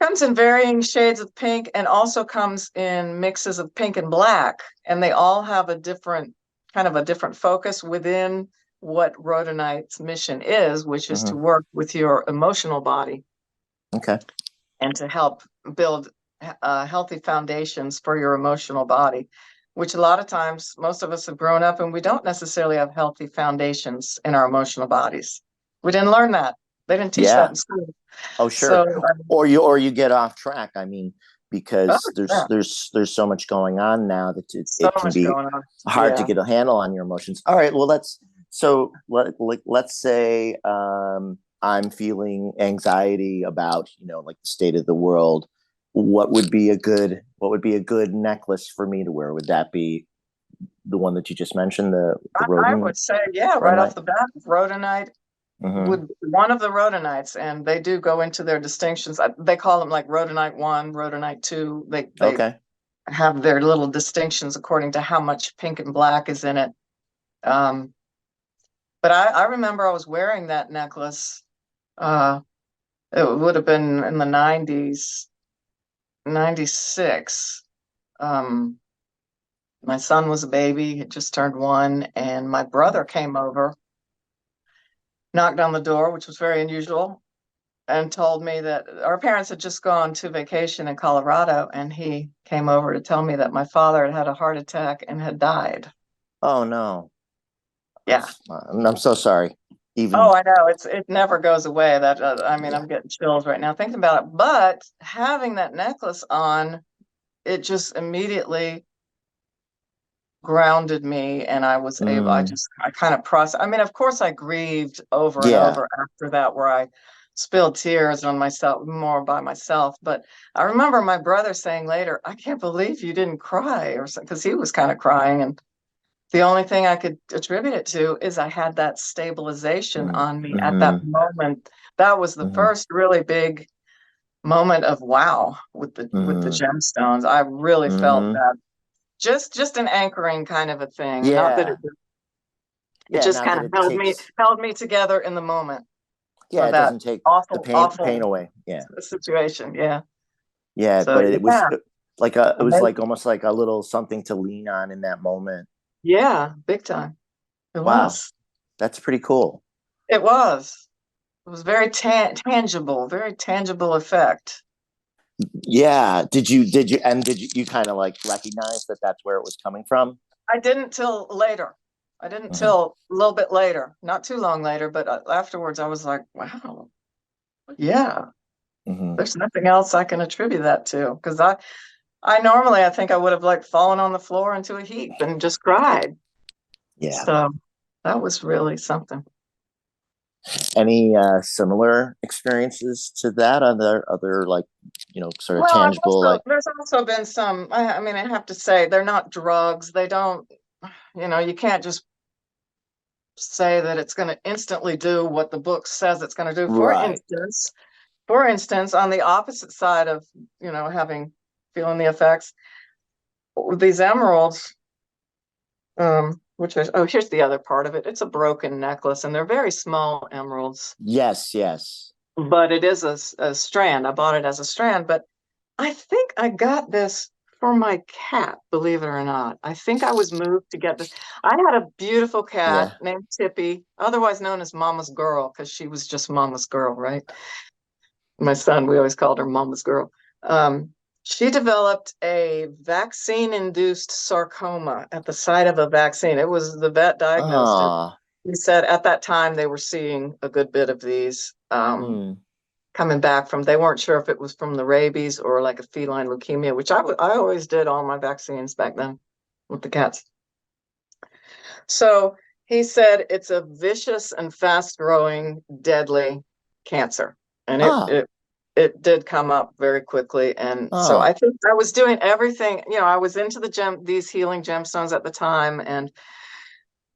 comes in varying shades of pink and also comes in mixes of pink and black, and they all have a different focus within what rhodonite's mission is, which is to Mm-hmm. work with your emotional body Okay. and to help build healthy foundations for your emotional body, which a lot of times most of us have grown up and we don't necessarily have healthy foundations in our emotional bodies. We didn't learn that. They didn't teach that Yeah. in school. Oh, So, sure. Or you get off track. I mean, oh, because yeah, there's so much going on now that so it can much be going on. hard to Yeah. get a handle on your emotions. All right. Well, let's say I'm feeling anxiety about like the state of the world. What would be a good necklace for me to wear? Would that be the one that you just mentioned, the I would say, yeah, right off rodent? the bat, rhodonite Mm-hmm. would be one of the rhodonites, and they do go into their distinctions. They call them like rhodonite 1, rhodonite 2. They Okay. have their little distinctions according to how much pink and black is in it. But I remember I was wearing that necklace. It would have been in the 90s, 96. My son was a baby, had just turned 1, and my brother came over, knocked on the door, which was very unusual, and told me that our parents had just gone to vacation in Colorado, and he came over to tell me that my father had had a heart attack and had died. Oh no. Yeah. I'm so sorry. Even Oh, I know. It never goes away. That I mean, yeah. I'm getting chills right now thinking about it. But having that necklace on, it just immediately grounded me, and I was able. Mm, I kind of process. I mean, of course, I grieved over and yeah. over after that, where I spilled tears on myself, more by myself. But I remember my brother saying later, "I can't believe you didn't cry," or something, because he was kind of crying, and the only thing I could attribute it to is I had that stabilization Mm, on me at that mm-hmm, moment. That was the mm-hmm, first really big moment of wow with the mm-hmm, gemstones. I really felt mm-hmm. that just an anchoring kind of a thing. Not that Yeah. it Yeah. just Not kind that of it takes, held me together in the moment yeah, for it that doesn't take the pain awful away. Yeah. situation. Yeah. Yeah. So But it was yeah, it was like amazing. almost like a little something to lean on in that moment. Yeah, big time. It Wow. was. That's pretty cool. It was. It was very tangible, very tangible effect. Yeah. Did you kind of like recognize that that's where it was coming from? I didn't till later. I didn't Hmm. till a little bit later, not too long later, but afterwards I was like, wow, yeah, Hmm. there's nothing else I can attribute that to. Because I normally, I think I would have like fallen on the floor into a heap and just cried. Yeah. So that was really something. Any similar experiences to that? Other like, sort of Well, tangible, like, there's also been some, I mean, I have to say, they're not drugs. They don't, you can't just say that it's going to instantly do what the book says it's going to do. right. For instance, on the opposite side of, having feeling the effects, these emeralds, which is, oh, here's the other part of it. It's a broken necklace, and they're very small emeralds, Yes, yes. but it is a strand. I bought it as a strand, but I think I got this for my cat, believe it or not. I think I was moved to get this. I had a beautiful cat Yeah. named Tippy, otherwise known as Mama's Girl, because she was just Mama's Girl, right? My son, we always called her Mama's Girl. She developed a vaccine-induced sarcoma at the site of a vaccine. It was the vet diagnosed it. Ah. He said at that time they were seeing a good bit of these Hmm. coming back from, they weren't sure if it was from the rabies or like a feline leukemia, which I always did all my vaccines back then with the cats. So he said it's a vicious and fast-growing, deadly cancer. And Ah. it did come up very quickly. And so Ah. I think I was doing everything, I was into these healing gemstones at the time. And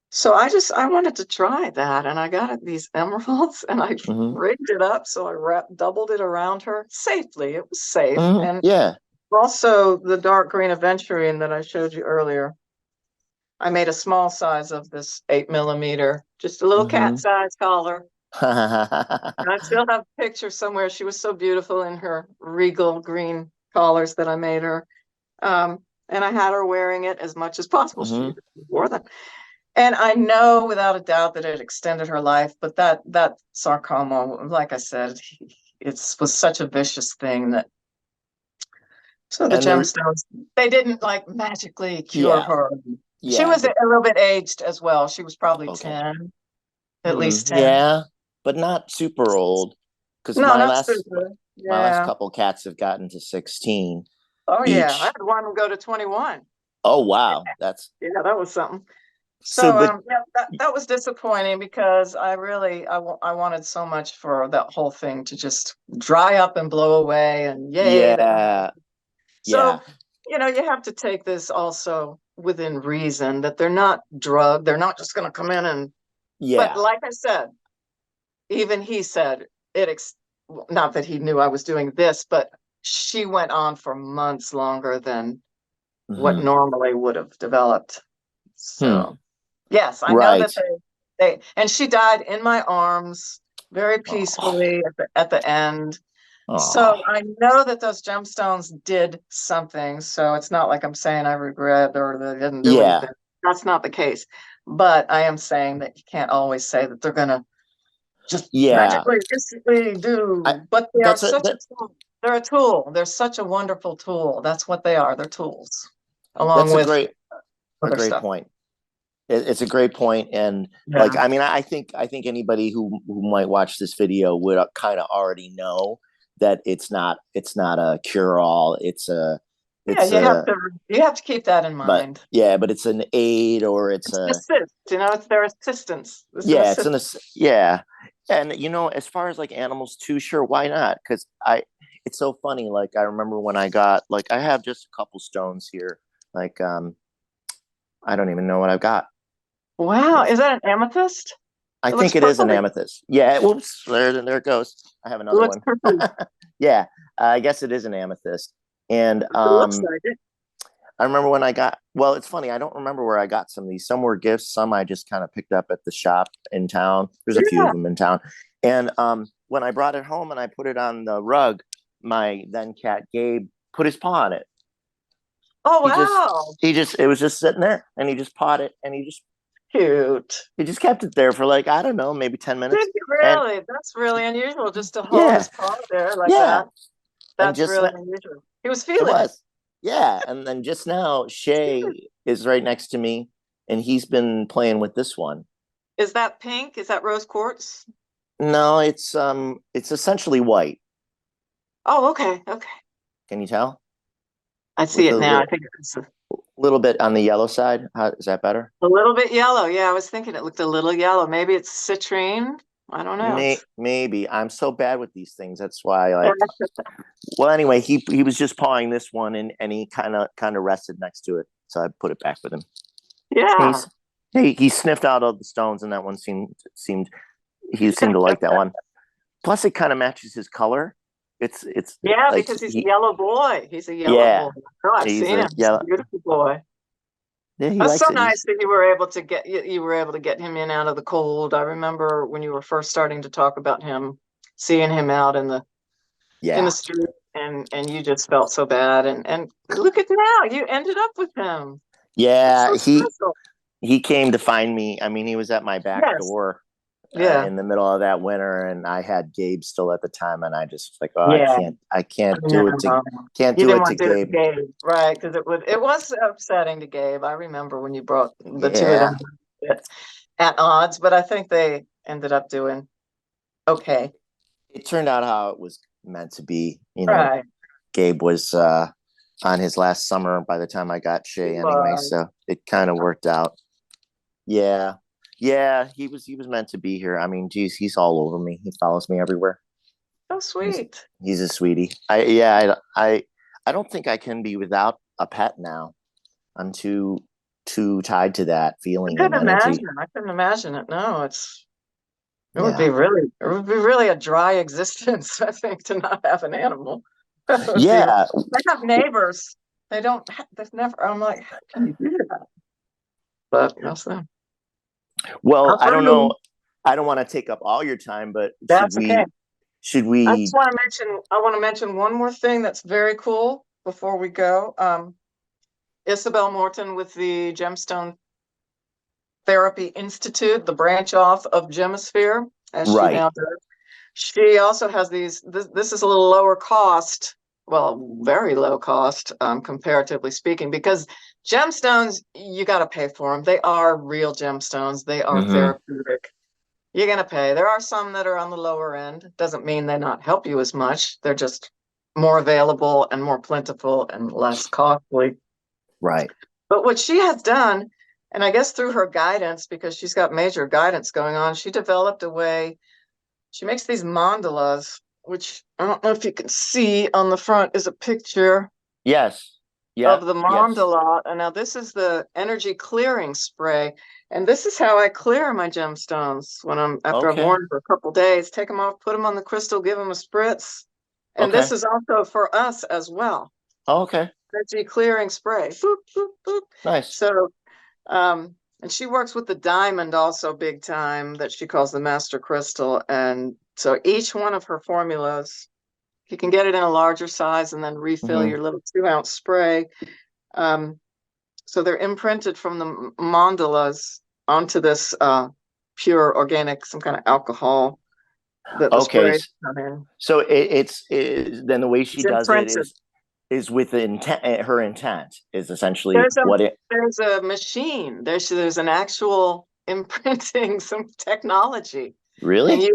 so I wanted to try that. And I got these emeralds and I Hmm. rigged it up. So I doubled it around her safely. It was safe. Hmm. And Yeah. also the dark green aventurine that I showed you earlier. I made a small size of this 8 millimeter, just a little cat Hmm. size collar. And I still have a picture somewhere. She was so beautiful in her regal green collars that I made her. And I had her wearing it as much as possible. She Hmm. wore them. And I know without a doubt that it extended her life, but that sarcoma, like I said, it was such a vicious thing that so the And there, gemstones, they didn't like magically cure yeah, her. She yeah, was a but little bit aged as well. She was probably okay. 10, at least 10. Yeah, but not super old. Because No, not super. my last Yeah. couple cats have gotten to 16 Oh yeah. I each. had one go to 21. Oh wow, that's Yeah, that was something. so. So But yeah, that was disappointing because I wanted so much for that whole thing to just dry up and blow away and yay. yeah, yeah, So, you have to take this also within reason that they're not drugged. They're not just going to come in but yeah, like I said, even he said not that he knew I was doing this, but she went on for months longer than what Hmm. normally would have developed. Hmm. So yes, I know that Right. and she died in my arms very Oh. peacefully at the end. So Oh. I know that those gemstones did something. So it's not like I'm saying I regret or they didn't do Yeah. anything. That's not the case. But I am saying that you can't always say that they're gonna just Yeah. magically instantly I do. But they are that's a such a that tool. They're a tool. They're such a wonderful tool. That's what they are. They're tools, along that's with a other great stuff. point. It's a great point, and like Yeah. I mean, I think anybody who might watch this video would kind of already know that it's not a cure all. Yeah, It's a you have to keep that in but mind. yeah, but it's an aid or it's It's an a assist, it's their assistance. It's an yeah, assist. yeah, and as far as like animals too, sure, why not? Because it's so funny. Like I remember when I got like I have just a couple stones here. Like I don't even know what I've got. Wow, is that an amethyst? I It looks think it is an purpley. amethyst. Yeah. Whoops. There it goes. I have It another looks one. purpley. Yeah. I guess it is an amethyst. And It looks like it. I remember when I got. Well, it's funny. I don't remember where I got some of these. Some were gifts. Some I just kind of picked up at the shop in town. There's a few of Yeah. them in town. And when I brought it home and I put it on the rug, my then cat Gabe put his paw on it. Oh He just wow. it was just sitting there, and he just pawed it, and Cute. he just kept it there for like I don't know, maybe 10 minutes. Did you And really? That's really unusual just to hold yeah, his paw there like yeah. that. And That's just really unusual. He was it feeling it. was. Yeah. And then just now, Shay is right next to me and he's been playing with this one. Is that pink? Is that rose quartz? No, it's essentially white. Oh, okay. Okay. Can you tell? I see With it now. I think it's little bit on the yellow side. How is that better? a little bit yellow. Yeah, I was thinking it looked a little yellow. Maybe it's citrine. I don't know. It's Maybe. I'm so bad with these things. That's why like well anyway, he was just pawing this one and he kind of rested next to it. So I put it back with him. yeah. He's he sniffed out all the stones and that one seemed he seemed to like that one. Plus, it kind of matches his color. It's Yeah, like because he's a yellow boy. He's a yellow yeah, boy. Oh, I've he's seen a him. He's a yeah, beautiful boy. yeah. He That's so likes it. nice that you were able to get him in out of the cold. I remember when you were first starting to talk about him, seeing him out in the Yeah, street, and you just felt so bad. And look at now, you ended up with him. That's yeah. so special. He came to find me. I mean, he was at my back Yes. door Yeah. in the middle of that winter, and I had Gabe still at the time, and I just was like, oh, Yeah. I I can't do it to know. can't You do didn't it to want to do it to Gabe. Gabe, right? Because it was upsetting to Gabe. I remember when you brought the two of them Yeah, at odds, but I think they ended up doing okay. it turned out how it was meant to be. Right. Gabe was on his last summer by the time I got He Shay anyway, was. so it kind of worked out. Yeah. Yeah, he was meant to be here. I mean, geez, he's all over me. He follows me everywhere. So He's sweet. he's a sweetie. I don't think I can be without a pet now. I'm too tied to that feeling and energy. I couldn't imagine it. No, Yeah. it would be really a dry existence, I think, to not have an animal. That would be, Yeah. they have neighbors. They've never, I'm like, how can you do that? But that's them. Well, Not I for don't me. know. I don't want to take up all your time, but That's okay. should we I want to mention one more thing that's very cool before we go. Isabelle Morton with the Gemstone Therapy Institute, the branch off of Gemisphere, as she right. now does. She also has this is a little lower cost, well, very low cost, comparatively speaking, because gemstones, you got to pay for them. They are real gemstones. They are Mm-hmm. therapeutic. You're going to pay. There are some that are on the lower end. Doesn't mean they not help you as much. They're just more available and more plentiful and less costly. Right. But what she has done, and I guess through her guidance, because she's got major guidance going on, she developed a way. She makes these mandalas, which I don't know if you can see on the front is a picture Yes. of Yep. the Yes. mandala. And now this is the energy clearing spray. And this is how I clear my gemstones when after I've Okay. worn for a couple days, take them off, put them on the crystal, give them a spritz. And this Okay. is also for us as well. Okay. energy clearing spray. Boop, boop, boop. Nice. So, and she works with the diamond also big time that she calls the master crystal. And so each one of her formulas, you can get it in a larger size and then refill your little 2-ounce spray. So they're imprinted from the mandalas onto this pure organic, some kind of alcohol that the Okay. spray come in. So it's then the way she It's does it imprinted. is with the intent. Her intent is essentially There's a what it. there's a machine. There's an actual imprinting, some technology. And Really?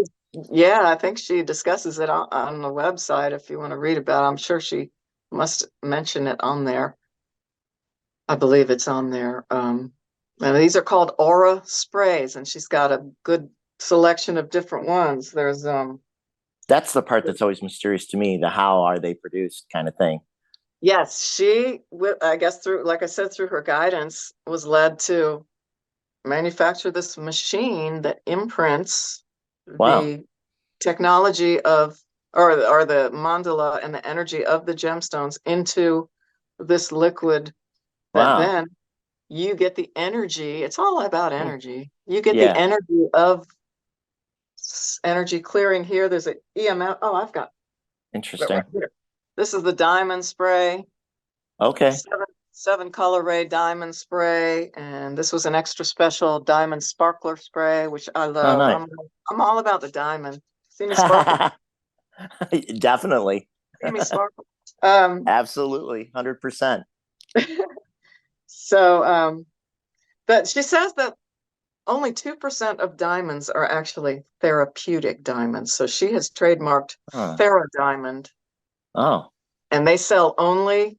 yeah, I think she discusses it on the website if you want to read about it. I'm sure she must mention it on there. I believe it's on there. And these are called aura sprays, and she's got a good selection of different ones. There's That's the part that's always mysterious to me, the how are they produced kind of thing. yes, I guess through, like I said, through her guidance, was led to manufacture this machine that imprints Wow. the technology of, or the mandala and the energy of the gemstones into this liquid that Wow. then you get the energy. It's all about Hmm. energy. You get the Yeah. energy of energy clearing here. There's an EMF. Oh, I've got it Interesting. right here. This is the diamond spray. Okay. Seven color ray diamond spray, and this was an extra special diamond sparkler spray, which I Oh, love. nice. I'm all about the diamond. See me sparkle. Definitely. See me sparkle. Um, Absolutely. 100%. so but she says that only 2% of diamonds are actually therapeutic diamonds. So she has trademarked Huh. Diamond, Oh. and they sell only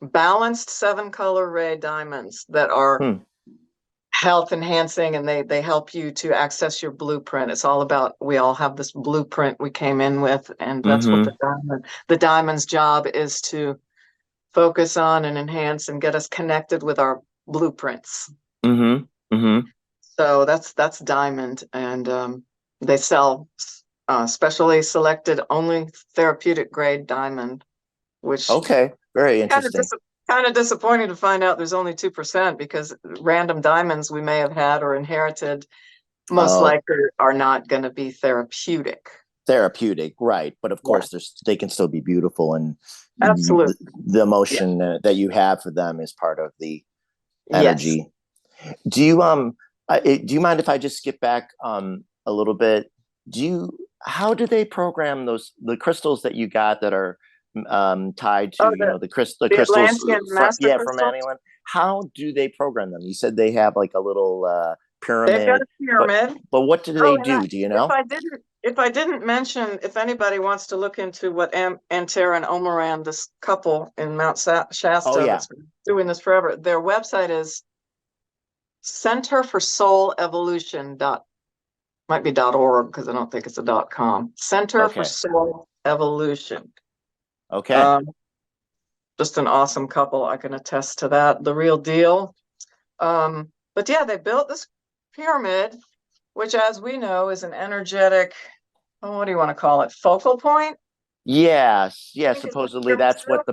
balanced 7-color ray diamonds that are Hmm. health enhancing, and they help you to access your blueprint. It's all about, we all have this blueprint we came in with, and that's what the diamond's job is, to focus on and enhance and get us connected with our blueprints. Mm-hmm. Mm-hmm. So that's diamond, and they sell specially selected only therapeutic grade diamond, which Okay. Very kind of interesting. kind of disappointing to find out there's only 2%, because random diamonds we may have had or inherited most Oh, likely are not going to be therapeutic. therapeutic, right? But of Yeah, course, they can still be beautiful, and absolutely. the Yeah. emotion that you have for them is part of the Yes. energy. Do you do you mind if I just skip back a little bit? Do you How do they program the crystals that you got that are tied to Oh, the the crystals Atlantean master from crystals. anyone? How do they program them? You said they have like a little They've got pyramid, a pyramid. but what do Oh, they and do? Do you if know? I didn't mention, if anybody wants to look into what Antera and Omaran, this couple in Mount Oh Shasta yeah. that's been doing this forever, their website is Center for Soul Evolution might be .org, because I don't think it's a .com. Center for Okay. Soul Evolution. Okay. Um, just an awesome couple. I can attest to that. The real deal. But yeah, they built this pyramid, which, as we know, is an energetic, oh, what do you want to call it? Focal point? Yes. I Yeah. think is what the Supposedly pyramids that's do. what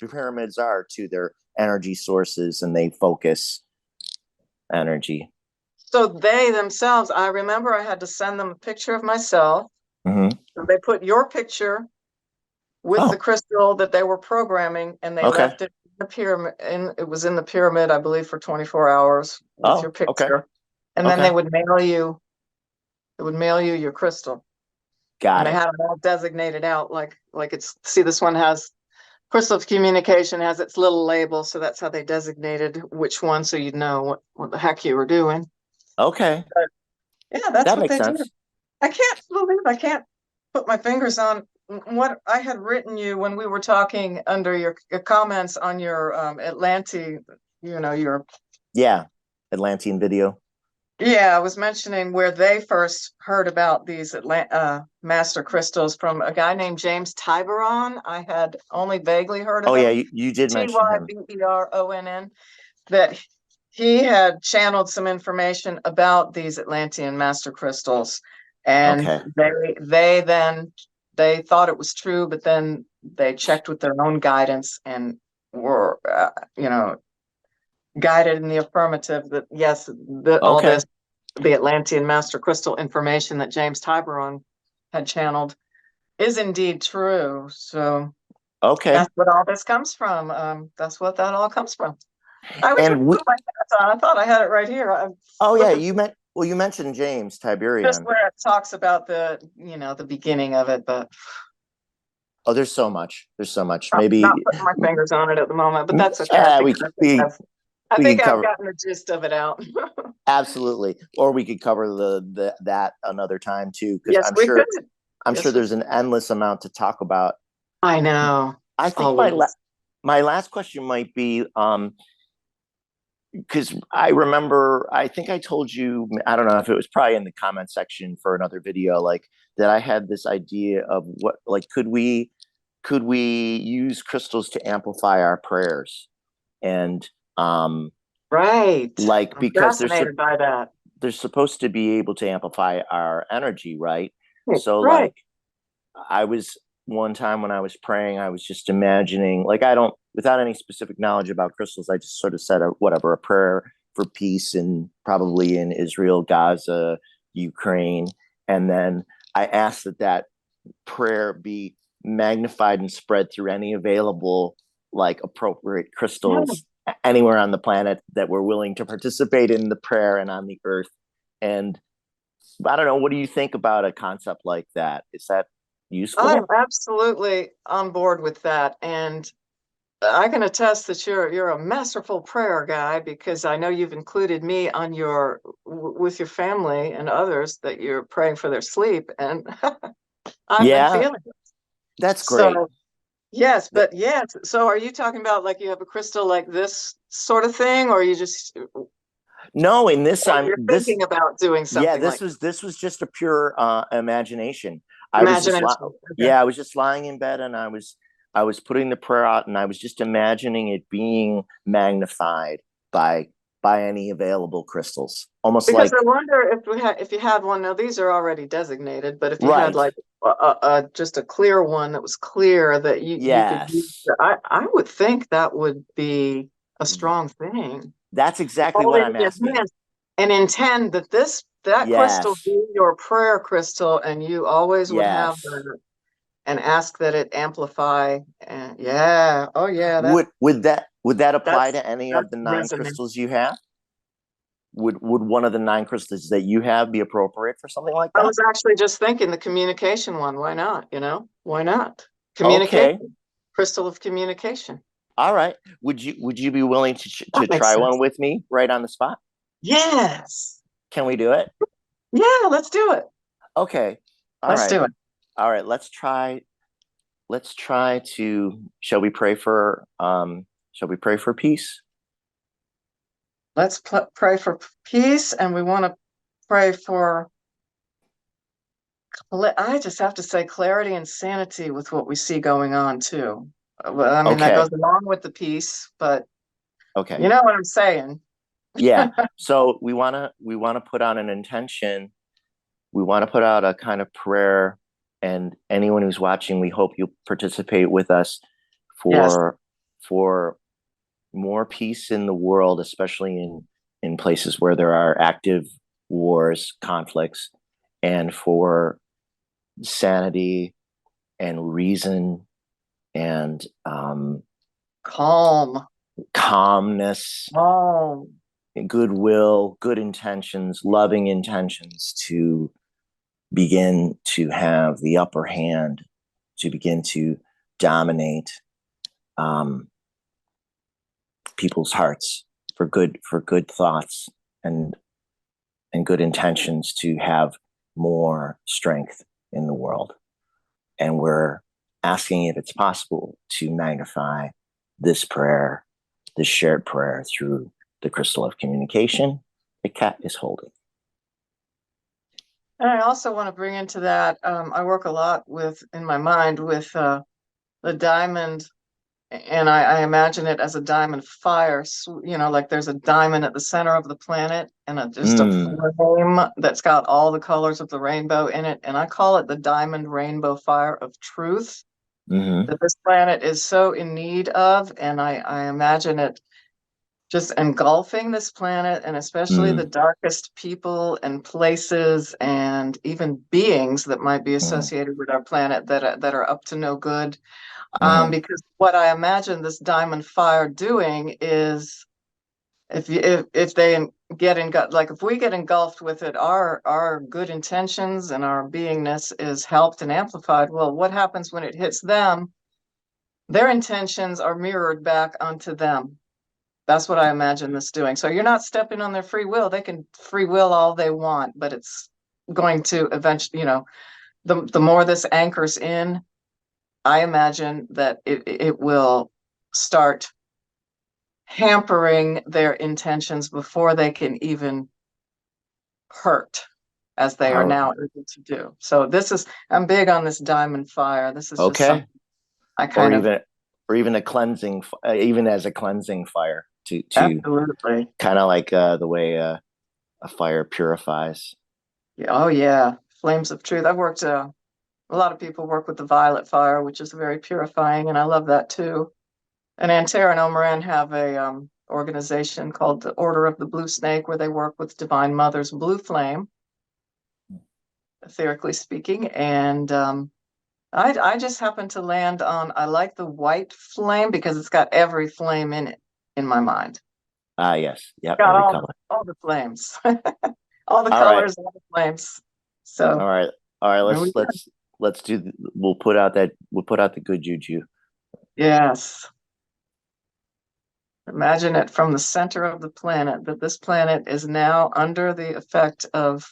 the pyramids are to their energy sources, and they focus energy. So they themselves, I remember I had to send them a picture of myself. Mm-hmm. So they put your picture with the Oh, crystal that they were programming, and they okay. left it in the pyramid, and it was in the pyramid, I believe, for 24 hours with your Oh, okay. picture. And then Okay. they would mail you your crystal. And Got they it. had it all designated out, like it's, see, this one has crystal of communication, has its little label, so that's how they designated which one, so you'd know what the heck you were doing. Okay. But yeah, that's That what makes they do. sense. I can't put my fingers on what I had written you when we were talking under your comments on your Atlanti, your, Yeah. Atlantean video. yeah, I was mentioning where they first heard about these master crystals from a guy named James Tiburon. I had only vaguely heard of Oh, yeah. him. You did mention him. Tyberonn, that he had channeled some information about these Atlantean master crystals, and Okay. they thought it was true, but then they checked with their own guidance, and were, guided in the affirmative that yes, all Okay. this, the Atlantean master crystal information that James Tiburon had channeled is indeed true. So Okay. that's what all this comes from. That's what that all comes from. I was trying And to we, put my notes on. I thought I had it right here. I'm oh yeah, flipping you mentioned James just Tiberion. where it talks about the beginning of it, but Oh, there's so much. There's so much. not Maybe, putting my fingers on it at the moment, but that's okay. yeah, I we think could I've cover gotten the gist of it out. absolutely, or we could cover that another time too, because Yes, we could. I'm sure Yes, we there's could. an endless amount to talk about. I know. I think Always. my last question might be, because I remember, I think I told you, I don't know if it was probably in the comment section for another video, like that I had this idea of what, like, could we use crystals to amplify our prayers? And Right. like I'm because fascinated by that. they're supposed to be able to amplify our energy, right? Right. So Right. like I was one time when I was praying, I was just imagining, like, I don't, without any specific knowledge about crystals, I just sort of said a prayer for peace and probably in Israel, Gaza, Ukraine. And then I asked that prayer be magnified and spread through any available, like, appropriate Yeah. crystals anywhere on the planet that were willing to participate in the prayer and on the earth. And I don't know, what do you think about a concept like that? Is that I'm useful? absolutely on board with that. And I can attest that you're a masterful prayer guy because I know you've included me on with your family and others that you're praying for their sleep, and I've been Yeah, feeling it. that's great. So yes, but yes. So are you talking about like you have a crystal like this sort of thing, or you just No, in this, or you're thinking about doing yeah, something like this was just a pure imagination. I was just imagination? Okay. yeah, I was just lying in bed and I was putting the prayer out and I was just imagining it being magnified by any available crystals. Almost Because like I wonder if you had one. Now these are already designated, but if you had right. like just a clear one that was clear that you could use, Yes. I would think that would be a strong thing. That's exactly Hold what it I'm in your asking. hands and intend that that crystal Yes. be your prayer crystal, and you always would have Yes. that and ask that it amplify. And yeah, oh yeah, Would that apply that's to any of that's the nine resonant. crystals you have? Would one of the nine crystals that you have be appropriate for something like I that? was actually just thinking the communication one. Why not? Why not? Okay. Communication, crystal of communication. All right. Would you be willing That to makes try sense. one with me right on the spot? Yes. Can we do it? Yeah, let's do it. Okay. All Let's right. do it. All right. Let's try to shall we pray for peace? Let's pray for peace, and we want to pray for. I just have to say clarity and sanity with what we see going on too. Well, I mean that Okay. goes along with the peace, but Okay. you know what I'm saying. Yeah. So we want to put on an intention. We want to put out a kind of prayer, and anyone who's watching, we hope you'll participate with us Yes. for for more peace in the world, especially in places where there are active wars, conflicts, and for sanity and reason and Calm. calmness, Calm. and goodwill, good intentions, loving intentions to begin to have the upper hand, to begin to dominate um, people's hearts for good thoughts and good intentions to have more strength in the world. And we're asking if it's possible to magnify this prayer, this shared prayer through the crystal of communication the cat is holding. And I also want to bring into that, I work a lot in my mind with the diamond, and I imagine it as a diamond fire, like there's a diamond at the center of the planet and just a Mm, flame that's got all the colors of the rainbow in it. And I call it the diamond rainbow fire of truth. Hmm. that this planet is so in need of. And I imagine it just engulfing this planet, and especially the Mm, darkest people and places and even beings that might be mm, associated with our planet that are up to no good. mm, Because what I imagine this diamond fire doing is, if they get like if we get engulfed with it, our good intentions and our beingness is helped and amplified. Well, what happens when it hits them? Their intentions are mirrored back onto them. That's what I imagine this doing. So you're not stepping on their free will. They can free will all they want, but it's going to eventually, the more this anchors in, I imagine that it will start hampering their intentions before they can even hurt, as they are all, now able to do. So I'm big on this diamond fire. This is just okay. something I Or kind of, even, even a cleansing, even as a cleansing fire to absolutely. kind of like the way a fire purifies. Yeah, oh yeah, flames of truth. A lot of people work with the violet fire, which is very purifying, and I love that too. And Antara and Omaran have a organization called the Order of the Blue Snake, where they work with Divine Mother's blue flame, etherically speaking. And I just happen to land on, I like the white flame because it's got every flame in it in my mind. Ah, yes. Yep. Got Every color. all the flames, all the All right. colors, all the flames. So All right. All right. there we go. Let's do, we'll put out the good juju. Yes. Imagine it from the center of the planet, that this planet is now under the effect of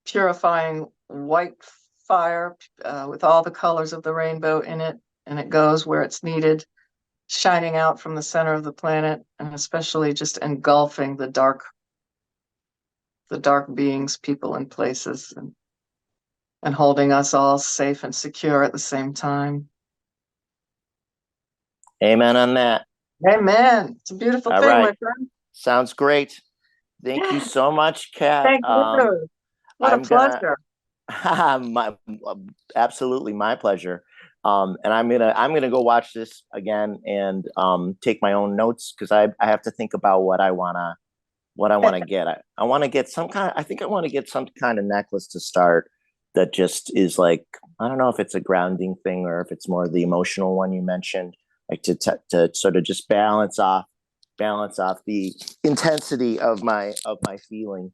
purifying white fire with all the colors of the rainbow in it, and it goes where it's needed, shining out from the center of the planet, and especially just engulfing the dark beings, people, and places, and holding us all safe and secure at the same time. Amen on that. Amen. It's a beautiful All thing, my right. friend. Sounds great. Thank you so much, Kat. Thank you. What a I'm gonna pleasure. my absolutely my pleasure. And I'm gonna go watch this again and take my own notes because I have to think about what I wanna get. I want to get some kind. I think I want to get some kind of necklace to start that just is like, I don't know if it's a grounding thing or if it's more the emotional one you mentioned, like to sort of just balance off the intensity of my feeling.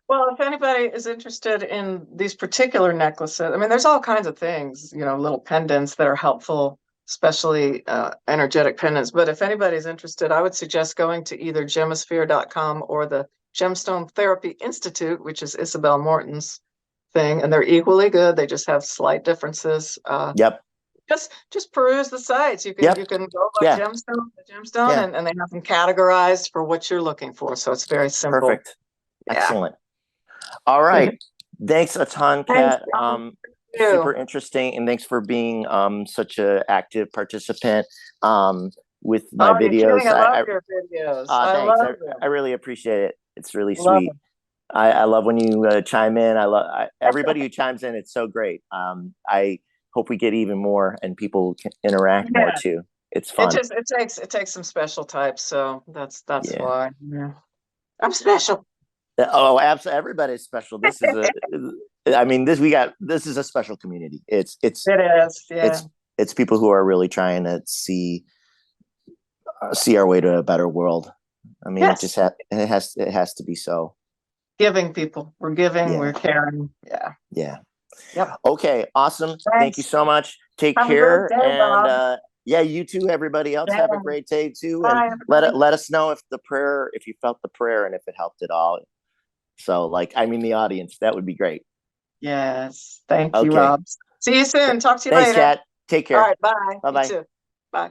Well, if anybody is interested in these particular necklaces, I mean, there's all kinds of things, little pendants that are helpful, especially energetic pendants. But if anybody's interested, I would suggest going to either gemisphere.com or the Gemstone Therapy Institute, which is Isabelle Morton's thing, and they're equally good. They just have slight differences. Yep. Just peruse the sites. Yep. You can go by Yeah. gemstone, Yeah. and they have them categorized for what you're looking for. So it's very simple. Perfect. Yeah. Excellent. All right. Thanks a ton, Thanks, Kat. Rob. Super You. interesting, and thanks for being such a active participant with my Oh, you're kidding. videos. I love your videos. I Thanks. love I them. really appreciate it. It's really Love sweet. them. I love when you chime in. Everybody who chimes in. It's so great. I hope we get even more and people can interact more Yeah. too. It's fun. It takes some special types, so that's Yeah. why. Yeah. I'm special. Oh, absolutely. Everybody's special. This is I mean, this is a special community. It is, yeah. It's people who are really trying to see our way to a better world. I mean, Yes. it has to be so. Giving people. We're giving, Yeah. we're caring. Yeah. Yeah. Yep. Okay. Awesome. Thank you Thanks. so much. Take Have a great care. day, And Bob. yeah, you too. Everybody else Yeah. have a great day too. And Bye, everybody. let us know if you felt the prayer and if it helped at all. So the audience, that would be great. Yes. Thank you, Okay. Rob. See you soon. Talk to you Thanks, later. Kat. Take All care. right. Bye. Bye You bye. too. Bye.